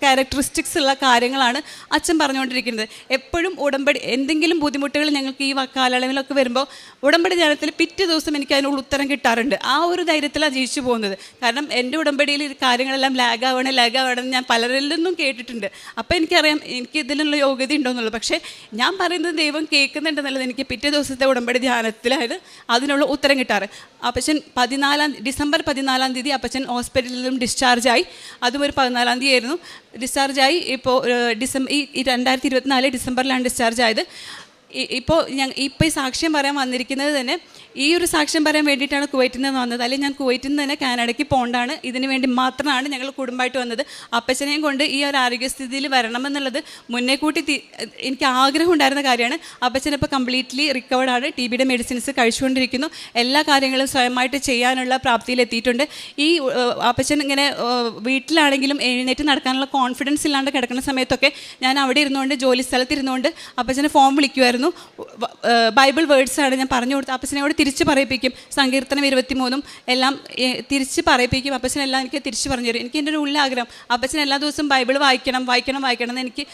ക്യാരക്ടറിസ്റ്റിക്സ് ഉള്ള കാര്യങ്ങളാണ് അച്ഛൻ പറഞ്ഞുകൊണ്ടിരിക്കുന്നത്. എപ്പോഴും ഉടമ്പടി എന്തെങ്കിലും ബുദ്ധിമുട്ടുകൾ ഞങ്ങൾക്ക് ഈ കാലയളവിലൊക്കെ വരുമ്പോൾ ഉടമ്പടി ധ്യാനത്തിൽ പിറ്റേ ദിവസം എനിക്ക് അതിനുള്ള ഉത്തരം കിട്ടാറുണ്ട്. ആ ഒരു ധൈര്യത്തിലാണ് ജീവിച്ചു പോകുന്നത്. കാരണം എൻ്റെ ഉടമ്പടിയിൽ കാര്യങ്ങളെല്ലാം ലാഗാവണമെന്ന് ഞാൻ പലരിൽ നിന്നും കേട്ടിട്ടുണ്ട്. അപ്പോൾ എനിക്കറിയാം എനിക്ക് ഇതിനുള്ള യോഗ്യത ഉണ്ടോയെന്നുള്ളത്. പക്ഷേ ഞാൻ പറയുന്നത് ദൈവം കേൾക്കുന്നുണ്ടെന്നുള്ളത് എനിക്ക് പിറ്റേ ദിവസത്തെ ഉടമ്പടി ധ്യാനത്തിലായത് അതിനുള്ള ഉത്തരം കിട്ടാറ്. അപ്പച്ചൻ ഡിസംബർ 14 അപ്പച്ചൻ ഹോസ്പിറ്റലിൽ നിന്നും ഡിസ്ചാർജായി. അതും ഒരു 14 ആയിരുന്നു ഡിസ്ചാർജായി. ഇപ്പോൾ ഈ 2024 ഡിസംബറിലാണ് ഡിസ്ചാർജ് ആയത്. ഇപ്പോൾ ഈ സാക്ഷ്യം പറയാൻ വന്നിരിക്കുന്നത് തന്നെ ഈ ഒരു സാക്ഷ്യം പറയാൻ വേണ്ടിയിട്ടാണ് കുവൈറ്റിൽ നിന്ന് വന്നത്. അല്ലെങ്കിൽ ഞാൻ കുവൈറ്റിൽ നിന്ന് തന്നെ കാനഡയ്ക്ക് പോകേണ്ടതാണ്. ഇതിന് വേണ്ടി മാത്രമാണ് ഞങ്ങൾ കുടുംബമായിട്ട് വന്നത്. അപ്പച്ചനെയും കൊണ്ട് ഈ ഒരു ആരോഗ്യസ്ഥിതിയിൽ വരണമെന്നുള്ളത് മുന്നേ കൂട്ടി എനിക്ക് ആഗ്രഹം ഉണ്ടായിരുന്ന കാര്യമാണ്. അപ്പച്ചനിപ്പോൾ കംപ്ലീറ്റ്ലി റിക്കവേർഡാണ്, TBയുടെ മെഡിസിൻസ് കഴിച്ചുകൊണ്ടിരിക്കുന്നു. എല്ലാ കാര്യങ്ങളും സ്വയമായിട്ട് ചെയ്യാനുള്ള പ്രാപ്തിയിലെത്തിയിട്ടുണ്ട്. ഈ അപ്പച്ചൻ ഇങ്ങനെ വീട്ടിലാണെങ്കിലും എഴുന്നേറ്റ് നടക്കാനുള്ള കോൺഫിഡൻസ് ഇല്ലാണ്ട് കിടക്കുന്ന സമയത്തൊക്കെ ഞാൻ അവിടെ ഇരുന്നുകൊണ്ട് ജോലി സ്ഥലത്തിരുന്നുകൊണ്ട് അപ്പച്ചനെ ഫോൺ വിളിക്കുമായിരുന്നു. ബൈബിൾ വേർഡ്സാണ് ഞാൻ പറഞ്ഞു കൊടുത്ത് അപ്പച്ചനോട് തിരിച്ച് പറയിപ്പിക്കും. സങ്കീർത്തനം 23 എല്ലാം തിരിച്ച് പറയിപ്പിക്കും. അപ്പച്ചനെല്ലാം എനിക്ക് തിരിച്ച് പറഞ്ഞു തരും. എനിക്ക് എൻ്റെ ഒരു ഉള്ള ആഗ്രഹം അപ്പച്ചൻ എല്ലാ ദിവസവും ബൈബിൾ വായിക്കണം എന്ന്. എനിക്ക്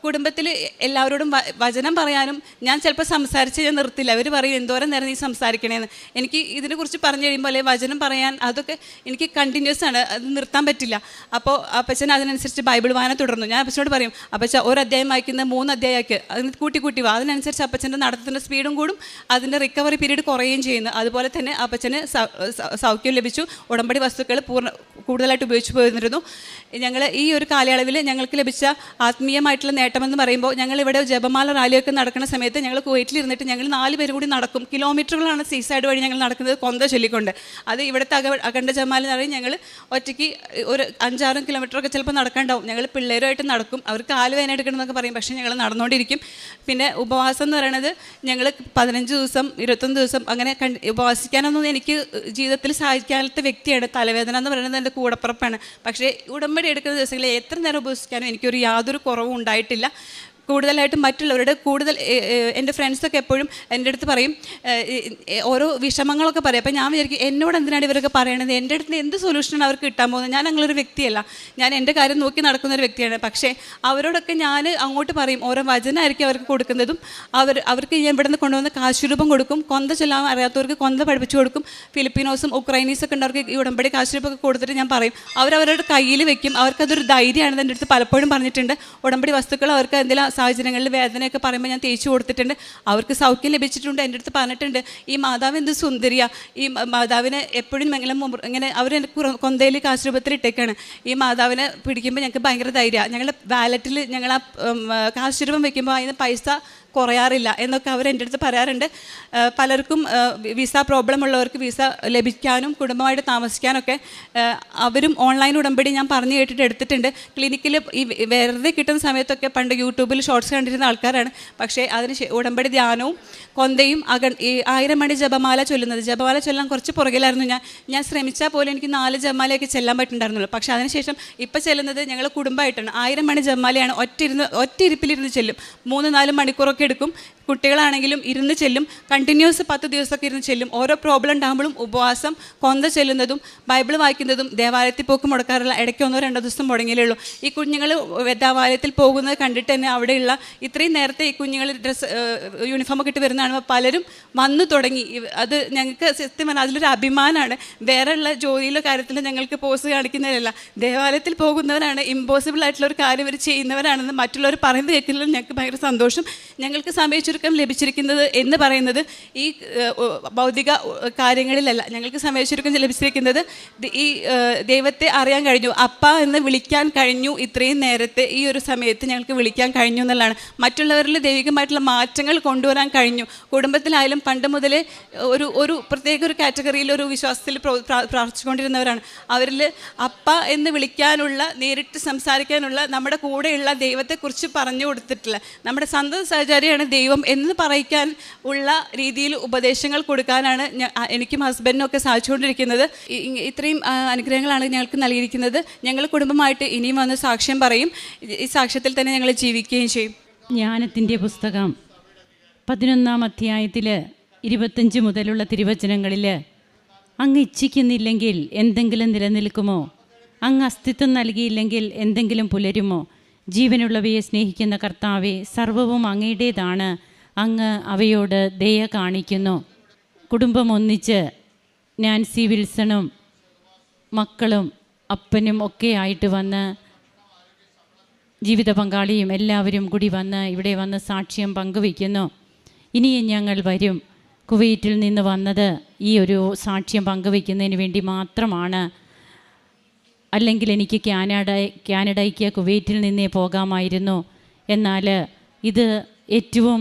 കുടുംബത്തിൽ എല്ലാവരോടും വചനം പറയാനും ഞാൻ ചിലപ്പോൾ സംസാരിച്ച് ഞാൻ നിർത്തില്ല. അവർ പറയും എന്തോരം നേരം നീ സംസാരിക്കണേന്ന്. എനിക്ക് ഇതിനെക്കുറിച്ച് പറഞ്ഞു കഴിയുമ്പോൾ അല്ലെങ്കിൽ വചനം പറയാൻ അതൊക്കെ എനിക്ക് കണ്ടിന്യൂസ് ആണ്, അത് നിർത്താൻ പറ്റില്ല. അപ്പോൾ അപ്പച്ചൻ അതിനനുസരിച്ച് ബൈബിൾ വായന തുടർന്നു. ഞാൻ അപ്പച്ചനോട് പറയും അപ്പച്ച ഒരു അധ്യായം വായിക്കുന്നത് 3 അധ്യായമാക്കി അതിന് കൂട്ടി വാ. അതിനനുസരിച്ച് അപ്പച്ചൻ്റെ നടത്തത്തിൻ്റെ സ്പീഡും കൂടും, അതിൻ്റെ റിക്കവറി പീരീഡ് കുറയുകയും ചെയ്യുന്നു. അതുപോലെ തന്നെ അപ്പച്ചന് സൗഖ്യം ലഭിച്ചു. ഉടമ്പടി വസ്തുക്കൾ കൂടുതലായിട്ട് ഉപയോഗിച്ച് പോയിരുന്നിരുന്നു. ഞങ്ങൾ ഈ ഒരു കാലയളവിൽ ഞങ്ങൾക്ക് ലഭിച്ച ആത്മീയമായിട്ടുള്ള നേട്ടമെന്ന് പറയുമ്പോൾ ഞങ്ങളിവിടെ ജപമാല റാലിയൊക്കെ നടക്കുന്ന സമയത്ത് ഞങ്ങൾ കുവൈറ്റിലിരുന്നിട്ട് ഞങ്ങൾ 4 പേരും കൂടി നടക്കും. കിലോമീറ്ററുകളാണ് സീസൈഡ് വഴി ഞങ്ങൾ നടക്കുന്നത് കൊന്ത ചൊല്ലിക്കൊണ്ട്. അത് ഇവിടുത്തെ അഖണ്ഡ ജപമാല എന്ന് പറയും. ഞങ്ങൾ ഒറ്റയ്ക്ക് ഒരു 5-6 കിലോമീറ്ററൊക്കെ ചിലപ്പോൾ നടക്കാണ്ടാവും. ഞങ്ങൾ പിള്ളേരുമായിട്ട് നടക്കും. അവർക്ക് കാല് വേദന എടുക്കണം എന്നൊക്കെ പറയും, പക്ഷേ ഞങ്ങൾ നടന്നുകൊണ്ടിരിക്കും. പിന്നെ ഉപവാസം എന്ന് പറയുന്നത് ഞങ്ങൾ 15 ദിവസം 21 ദിവസം അങ്ങനെ ഉപവാസിക്കാനൊന്നും എനിക്ക് ജീവിതത്തിൽ സഹായിക്കാത്ത വ്യക്തിയാണ്. തലവേദന എന്ന് പറയുന്നത് എൻ്റെ കൂടപ്പുറപ്പാണ്. പക്ഷേ ഉടമ്പടി എടുക്കുന്ന ദിവസങ്ങളിൽ എത്ര നേരം ഉപവസിക്കാനും എനിക്കൊരു യാതൊരു കുറവും ഉണ്ടായിട്ടില്ല. കൂടുതലായിട്ടും മറ്റുള്ളവരുടെ എൻ്റെ ഫ്രണ്ട്സൊക്കെ എപ്പോഴും എൻ്റെ അടുത്ത് പറയും ഓരോ വിഷമങ്ങളൊക്കെ പറയും. അപ്പോൾ ഞാൻ വിചാരിക്കും എന്നോട് എന്തിനാണ് ഇവരൊക്കെ പറയണത്, എൻ്റെ അടുത്ത് എന്ത് സൊല്യൂഷനാണ് അവർക്ക് കിട്ടാൻ പോകുന്നത്. ഞാൻ അങ്ങനൊരു വ്യക്തിയല്ല, ഞാൻ എൻ്റെ കാര്യം നോക്കി നടക്കുന്നൊരു വ്യക്തിയാണ്. പക്ഷേ അവരോടൊക്കെ ഞാൻ അങ്ങോട്ട് പറയും ഓരോ വചനമായിരിക്കും അവർക്ക് കൊടുക്കുന്നതും. അവർക്ക് ഞാൻ ഇവിടെ നിന്ന് കൊണ്ടുവന്ന് കാശുരൂപം കൊടുക്കും. കൊന്ത ചൊല്ലാൻ അറിയാത്തവർക്ക് കൊന്ത പഠിപ്പിച്ചു കൊടുക്കും. ഫിലിപ്പീനോസും ഉക്രൈനീസൊക്കെ ഉണ്ടവർക്ക് ഈ ഉടമ്പടി കാശുരൂപമൊക്കെ കൊടുത്തിട്ട് ഞാൻ പറയും അവരവരുടെ കയ്യിൽ വെക്കും. അവർക്കതൊരു ധൈര്യമാണെന്ന് എൻ്റെ അടുത്ത് പലപ്പോഴും പറഞ്ഞിട്ടുണ്ട്. ഉടമ്പടി വസ്തുക്കൾ അവർക്ക് എന്തെങ്കിലും സാഹചര്യങ്ങളിൽ വേദനയൊക്കെ പറയുമ്പോൾ ഞാൻ തേച്ച് കൊടുത്തിട്ടുണ്ട്. അവർക്ക് സൗഖ്യം ലഭിച്ചിട്ടുണ്ട്. എൻ്റെ അടുത്ത് പറഞ്ഞിട്ടുണ്ട് ഈ മാതാവ് എന്ത് സുന്ദരിയാണ്, ഈ മാതാവിനെ എപ്പോഴും ഇങ്ങനെ അവരെന്നെ കൊന്തയിൽ കാശുരൂപത്തിൽ ഇട്ടേക്കാണ്. ഈ മാതാവിനെ പിടിക്കുമ്പോൾ ഞങ്ങൾക്ക് ഭയങ്കര ധൈര്യമാണ്. ഞങ്ങളുടെ വാലറ്റിൽ ഞങ്ങൾ ആ കാശുരൂപം വെക്കുമ്പോൾ അതിന് പൈസ കുറയാറില്ല എന്നൊക്കെ അവർ എൻ്റെ അടുത്ത് പറയാറുണ്ട്. പലർക്കും വിസ പ്രോബ്ലം ഉള്ളവർക്ക് വിസ ലഭിക്കാനും കുടുംബമായിട്ട് താമസിക്കാനൊക്കെ അവരും ഓൺലൈൻ ഉടമ്പടി ഞാൻ പറഞ്ഞു കേട്ടിട്ട് എടുത്തിട്ടുണ്ട്. ക്ലിനിക്കിൽ ഈ വെറുതെ കിട്ടുന്ന സമയത്തൊക്കെ പണ്ട് യൂട്യൂബിൽ ഷോർട്സ് കണ്ടിരുന്ന ആൾക്കാരാണ്. പക്ഷേ അതിന് ഉടമ്പടി ധ്യാനവും കൊന്തയും ഈ 1000 മണി ജപമാല ചൊല്ലുന്നത്, ജപമാല ചൊല്ലാൻ കുറച്ച് പുറകിലായിരുന്നു ഞാൻ ശ്രമിച്ചാൽ പോലും എനിക്ക് 4 ജപമാലയൊക്കെ ചെല്ലാൻ പറ്റുന്നുണ്ടായിരുന്നുള്ളൂ. പക്ഷേ അതിനുശേഷം ഇപ്പം ചെല്ലുന്നത് ഞങ്ങൾ കുടുംബമായിട്ടാണ്. 1000 മണി ജപമാലയാണ് ഒറ്റ ഇരിപ്പിലിരുന്ന് ചെല്ലും. 3-4 മണിക്കൂറൊക്കെ എടുക്കും. കുട്ടികളാണെങ്കിലും ഇരുന്ന് ചെല്ലും. കണ്ടിന്യൂസ് 10 ദിവസമൊക്കെ ഇരുന്ന് ചെല്ലും. ഓരോ പ്രോബ്ലം ഉണ്ടാകുമ്പോഴും ഉപവാസം, കൊന്ത ചെല്ലുന്നതും ബൈബിൾ വായിക്കുന്നതും ദേവാലയത്തിൽ പോക്ക് മുടക്കാറില്ല. ഇടയ്ക്ക് 1-2 ദിവസം മുടങ്ങിയേ ഉള്ളൂ. ഈ കുഞ്ഞുങ്ങൾ ദേവാലയത്തിൽ പോകുന്നത് കണ്ടിട്ട് തന്നെ അവിടെയുള്ള ഇത്രയും നേരത്തെ ഈ കുഞ്ഞുങ്ങൾ യൂണിഫോമൊക്കെ ഇട്ട് വരുന്നതാണ് പലരും വന്നു തുടങ്ങി. അത് ഞങ്ങൾക്ക് സത്യം പറഞ്ഞാൽ അതിലൊരു അഭിമാനമാണ്. വേറെയുള്ള ജോലിയിലോ കാര്യത്തിലോ ഞങ്ങൾക്ക് പോസ് കാണിക്കുന്നതിലല്ല, ദേവാലയത്തിൽ പോകുന്നവരാണ്, ഇമ്പോസിബിൾ ആയിട്ടുള്ള ഒരു കാര്യം ഇവർ ചെയ്യുന്നവരാണെന്ന് മറ്റുള്ളവർ പറയുന്നത് കേൾക്കുന്നതിൽ ഞങ്ങൾക്ക് ഭയങ്കര സന്തോഷം. ഞങ്ങൾക്ക് സമയച്ചുരുക്കം ലഭിച്ചിരിക്കുന്നത് എന്ന് പറയുന്നത് ഈ ഭൗതിക കാര്യങ്ങളിലല്ല. ഞങ്ങൾക്ക് സമയച്ചുരുക്കം ലഭിച്ചിരിക്കുന്നത് ഈ ദൈവത്തെ അറിയാൻ കഴിഞ്ഞു, അപ്പ എന്ന് വിളിക്കാൻ കഴിഞ്ഞു. ഇത്രയും നേരത്തെ ഈ ഒരു സമയത്ത് ഞങ്ങൾക്ക് വിളിക്കാൻ കഴിഞ്ഞു എന്നുള്ളതാണ്. മറ്റുള്ളവരിൽ ദൈവികമായിട്ടുള്ള മാറ്റങ്ങൾ കൊണ്ടുവരാൻ കഴിഞ്ഞു. കുടുംബത്തിലായാലും പണ്ട് മുതലേ ഒരു പ്രത്യേക ഒരു കാറ്റഗറിയിൽ ഒരു വിശ്വാസത്തിൽ പ്രാർത്ഥിച്ചുകൊണ്ടിരുന്നവരാണ്. അവരിൽ അപ്പ എന്ന് വിളിക്കാനുള്ള, നേരിട്ട് സംസാരിക്കാനുള്ള, നമ്മുടെ കൂടെയുള്ള ദൈവത്തെക്കുറിച്ച് പറഞ്ഞു കൊടുത്തിട്ടില്ല. നമ്മുടെ സ്വന്തം സഹചാരിയാണ് ദൈവം എന്ന് പറയിക്കാൻ ഉള്ള രീതിയിൽ ഉപദേശങ്ങൾ കൊടുക്കാനാണ് എനിക്കും ഹസ്ബൻഡിനും ഒക്കെ സാധിച്ചുകൊണ്ടിരിക്കുന്നത്. ഇത്രയും അനുഗ്രഹങ്ങളാണ് ഞങ്ങൾക്ക് നൽകിയിരിക്കുന്നത്. ഞങ്ങൾ കുടുംബമായിട്ട് ഇനിയും വന്ന് സാക്ഷ്യം പറയും. ഈ സാക്ഷ്യത്തിൽ തന്നെ ഞങ്ങൾ ജീവിക്കുകയും ചെയ്യും. ജ്ഞാനത്തിൻ്റെ പുസ്തകം 11-ാം അധ്യായത്തിൽ 25 മുതലുള്ള തിരുവചനങ്ങളിൽ അങ്ങ് ഇച്ഛിക്കുന്നില്ലെങ്കിൽ എന്തെങ്കിലും നിലനിൽക്കുമോ? അങ്ങ് അസ്തിത്വം നൽകിയില്ലെങ്കിൽ എന്തെങ്കിലും പുലരുമോ? ജീവനുള്ളവയെ സ്നേഹിക്കുന്ന കർത്താവെ, സർവവും അങ്ങയുടേതാണ്. അങ്ങ് അവയോട് ദയ കാണിക്കുന്നു. കുടുംബം ഒന്നിച്ച് നാൻസി വിൽസണും മക്കളും അപ്പനും ഒക്കെ ആയിട്ട് വന്ന്, ജീവിത പങ്കാളിയും എല്ലാവരും കൂടി വന്ന് ഇവിടെ വന്ന് സാക്ഷ്യം പങ്കുവയ്ക്കുന്നു. ഇനിയും ഞങ്ങൾ വരും. കുവൈറ്റിൽ നിന്ന് വന്നത് ഈ ഒരു സാക്ഷ്യം പങ്കുവയ്ക്കുന്നതിന് വേണ്ടി മാത്രമാണ്. അല്ലെങ്കിൽ എനിക്ക് കാനഡയ്ക്ക് കുവൈറ്റിൽ നിന്നേ പോകാമായിരുന്നു. എന്നാൽ ഇത് ഏറ്റവും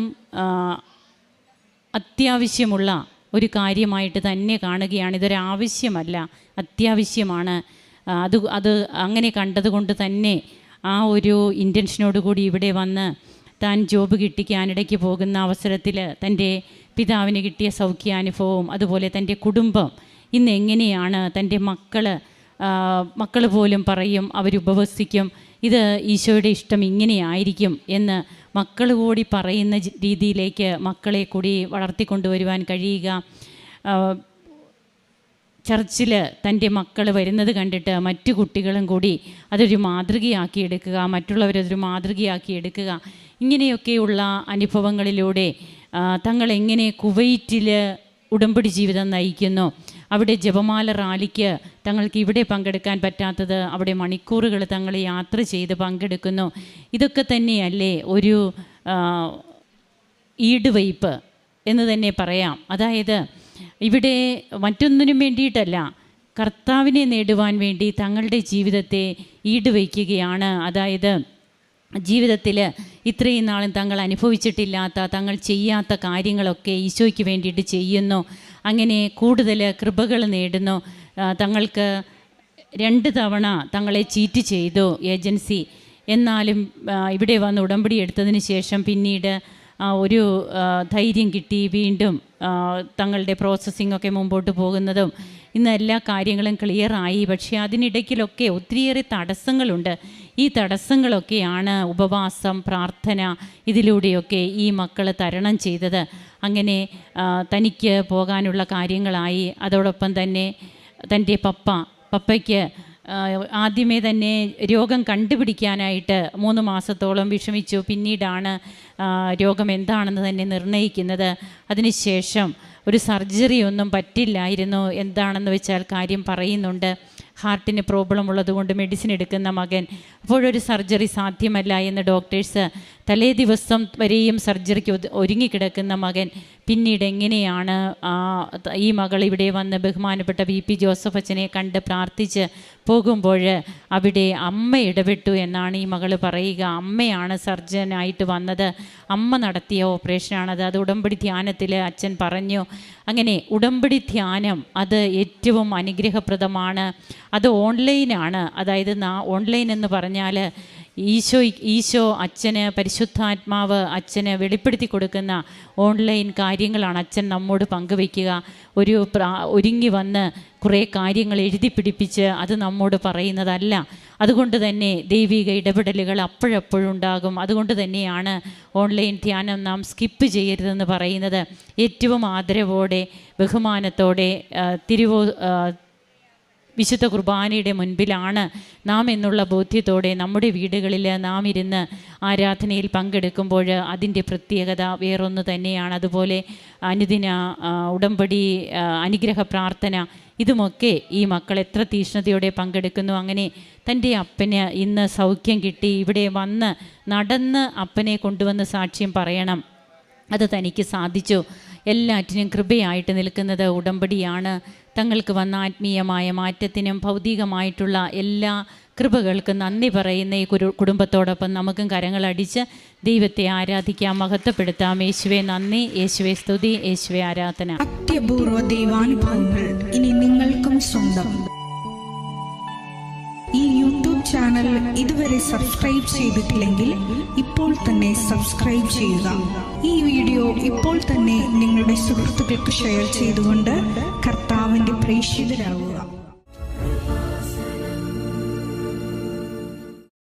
അത്യാവശ്യമുള്ള ഒരു കാര്യമായിട്ട് തന്നെ കാണുകയാണ്. ഇതൊരാവശ്യമല്ല, അത്യാവശ്യമാണ്. അത് അങ്ങനെ കണ്ടതുകൊണ്ട് തന്നെ ആ ഒരു ഇൻറ്റൻഷനോട് കൂടി ഇവിടെ വന്ന് താൻ ജോബ് കിട്ടി കാനഡയ്ക്ക് പോകുന്ന അവസരത്തിൽ തൻ്റെ പിതാവിന് കിട്ടിയ സൗഖ്യാനുഭവവും അതുപോലെ തൻ്റെ കുടുംബം ഇന്ന് എങ്ങനെയാണ്, തൻ്റെ മക്കൾ പോലും പറയും, അവരുപവസിക്കും, ഇത് ഈശോയുടെ ഇഷ്ടം ഇങ്ങനെയായിരിക്കും എന്ന് മക്കൾ കൂടി പറയുന്ന രീതിയിലേക്ക് മക്കളെ കൂടി വളർത്തിക്കൊണ്ടുവരുവാൻ കഴിയുക. ചർച്ചിൽ തൻ്റെ മക്കൾ വരുന്നത് കണ്ടിട്ട് മറ്റു കുട്ടികളും കൂടി അതൊരു മാതൃകയാക്കി എടുക്കുക, മറ്റുള്ളവരതൊരു മാതൃകയാക്കി എടുക്കുക. ഇങ്ങനെയൊക്കെയുള്ള അനുഭവങ്ങളിലൂടെ തങ്ങളെങ്ങനെ കുവൈറ്റിൽ ഉടമ്പടി ജീവിതം നയിക്കുന്നു. അവിടെ ജപമാല റാലിക്ക് തങ്ങൾക്ക് ഇവിടെ പങ്കെടുക്കാൻ പറ്റാത്തത് അവിടെ മണിക്കൂറുകൾ തങ്ങൾ യാത്ര ചെയ്ത് പങ്കെടുക്കുന്നു. ഇതൊക്കെ തന്നെയല്ലേ ഒരു ഈടുവയ്പ് എന്ന് തന്നെ പറയാം. അതായത് ഇവിടെ മറ്റൊന്നിനും വേണ്ടിയിട്ടല്ല, കർത്താവിനെ നേടുവാൻ വേണ്ടി തങ്ങളുടെ ജീവിതത്തെ ഈടുവയ്ക്കുകയാണ്. അതായത് ജീവിതത്തിൽ ഇത്രയും നാളും തങ്ങൾ അനുഭവിച്ചിട്ടില്ലാത്ത, തങ്ങൾ ചെയ്യാത്ത കാര്യങ്ങളൊക്കെ ഈശോയ്ക്ക് വേണ്ടിയിട്ട് ചെയ്യുന്നു. അങ്ങനെ കൂടുതൽ കൃപകൾ നേടുന്നു. തങ്ങൾക്ക് 2 തവണ തങ്ങളെ ചീറ്റ് ചെയ്തു ഏജൻസി. എന്നാലും ഇവിടെ വന്ന് ഉടമ്പടി എടുത്തതിന് ശേഷം പിന്നീട് ഒരു ധൈര്യം കിട്ടി, വീണ്ടും തങ്ങളുടെ പ്രോസസ്സിങ്ങൊക്കെ മുമ്പോട്ട് പോകുന്നതും ഇന്ന് എല്ലാ കാര്യങ്ങളും ക്ലിയറായി. പക്ഷേ അതിനിടയ്ക്കിലൊക്കെ ഒത്തിരിയേറെ തടസ്സങ്ങളുണ്ട്. ഈ തടസ്സങ്ങളൊക്കെയാണ് ഉപവാസം, പ്രാർത്ഥന, ഇതിലൂടെയൊക്കെ ഈ മക്കൾ തരണം ചെയ്തത്. അങ്ങനെ തനിക്ക് പോകാനുള്ള കാര്യങ്ങളായി. അതോടൊപ്പം തന്നെ തൻ്റെ പപ്പയ്ക്ക് ആദ്യമേ തന്നെ രോഗം കണ്ടുപിടിക്കാനായിട്ട് 3 മാസത്തോളം വിഷമിച്ചു. പിന്നീടാണ് രോഗം എന്താണെന്ന് തന്നെ നിർണ്ണയിക്കുന്നത്. അതിനുശേഷം ഒരു സർജറി ഒന്നും പറ്റില്ലായിരുന്നു. എന്താണെന്ന് വെച്ചാൽ കാര്യം പറയുന്നുണ്ട്. ഹാർട്ടിന് പ്രോബ്ലം ഉള്ളതുകൊണ്ട് മെഡിസിൻ എടുക്കുന്ന മകൻ. അപ്പോഴൊരു സർജറി സാധ്യമല്ല എന്ന് ഡോക്ടേഴ്സ്, തലേ ദിവസം വരെയും സർജറിക്ക് ഒരുങ്ങിക്കിടക്കുന്ന മകൻ പിന്നീട് എങ്ങനെയാണ് ഈ മകൾ ഇവിടെ വന്ന് ബഹുമാനപ്പെട്ട VP ജോസഫ് അച്ഛനെ കണ്ട് പ്രാർത്ഥിച്ച് പോകുമ്പോൾ അവിടെ അമ്മ ഇടപെട്ടു എന്നാണ് ഈ മകൾ പറയുക. അമ്മയാണ് സർജനായിട്ട് വന്നത്, അമ്മ നടത്തിയ ഓപ്പറേഷനാണത്. അത് ഉടമ്പടി ധ്യാനത്തിൽ അച്ഛൻ പറഞ്ഞു. അങ്ങനെ ഉടമ്പടി ധ്യാനം അത് ഏറ്റവും അനുഗ്രഹപ്രദമാണ്. അത് ഓൺലൈനാണ്. അതായത് ഓൺലൈൻ എന്ന് പറഞ്ഞാൽ ഈശോ അച്ഛന്, പരിശുദ്ധാത്മാവ് അച്ഛന് വെളിപ്പെടുത്തി കൊടുക്കുന്ന ഓൺലൈൻ കാര്യങ്ങളാണ് അച്ഛൻ നമ്മോട് പങ്കുവയ്ക്കുക. ഒരുങ്ങി വന്ന് കുറേ കാര്യങ്ങൾ എഴുതി പിടിപ്പിച്ച് അത് നമ്മോട് പറയുന്നതല്ല. അതുകൊണ്ട് തന്നെ ദൈവിക ഇടപെടലുകൾ അപ്പോഴപ്പോഴുണ്ടാകും. അതുകൊണ്ട് തന്നെയാണ് ഓൺലൈൻ ധ്യാനം നാം സ്കിപ്പ് ചെയ്യരുതെന്ന് പറയുന്നത്. ഏറ്റവും ആദരവോടെ ബഹുമാനത്തോടെ വിശുദ്ധ കുർബാനയുടെ മുൻപിലാണ് നാം എന്നുള്ള ബോധ്യത്തോടെ നമ്മുടെ വീടുകളിൽ നാം ഇരുന്ന് ആരാധനയിൽ പങ്കെടുക്കുമ്പോൾ അതിൻ്റെ പ്രത്യേകത വേറൊന്ന് തന്നെയാണ്. അതുപോലെ അനുദിന ഉടമ്പടി അനുഗ്രഹ പ്രാർത്ഥന, ഇതുമൊക്കെ ഈ മക്കൾ എത്ര തീഷ്ണതയോടെ പങ്കെടുക്കുന്നു. അങ്ങനെ തൻ്റെ അപ്പന് ഇന്ന് സൗഖ്യം കിട്ടി, ഇവിടെ വന്ന് നടന്ന് അപ്പനെ കൊണ്ടുവന്ന് സാക്ഷ്യം പറയണം. അത് തനിക്ക് സാധിച്ചു. എല്ലാറ്റിനും കൃപയായിട്ട് നിൽക്കുന്നത് ഉടമ്പടിയാണ്. തങ്ങൾക്ക് വന്ന ആത്മീയമായ മാറ്റത്തിനും ഭൗതികമായിട്ടുള്ള എല്ലാ കൃപകൾക്കും നന്ദി പറയുന്ന ഈ കുടുംബത്തോടൊപ്പം നമുക്കും കരങ്ങളടിച്ച് ദൈവത്തെ ആരാധിക്കാം, മഹത്വപ്പെടുത്താം. യേശുവേ നന്ദി, യേശുവേ സ്തുതി, യേശുവേ ആരാധന. അത്യപൂർവ ദൈവാനുഭവങ്ങൾ ഇനി നിങ്ങൾക്കും സ്വന്തം. ഈ യൂട്യൂബ് ചാനൽ ഇതുവരെ സബ്സ്ക്രൈബ് ചെയ്തിട്ടില്ലെങ്കിൽ ഇപ്പോൾ തന്നെ സബ്സ്ക്രൈബ് ചെയ്യുക. ഈ വീഡിയോ ഇപ്പോൾ തന്നെ നിങ്ങളുടെ സുഹൃത്തുക്കൾക്ക് ഷെയർ ചെയ്തുകൊണ്ട് കർത്താവിൻ്റെ പ്രേക്ഷിതരാകുക.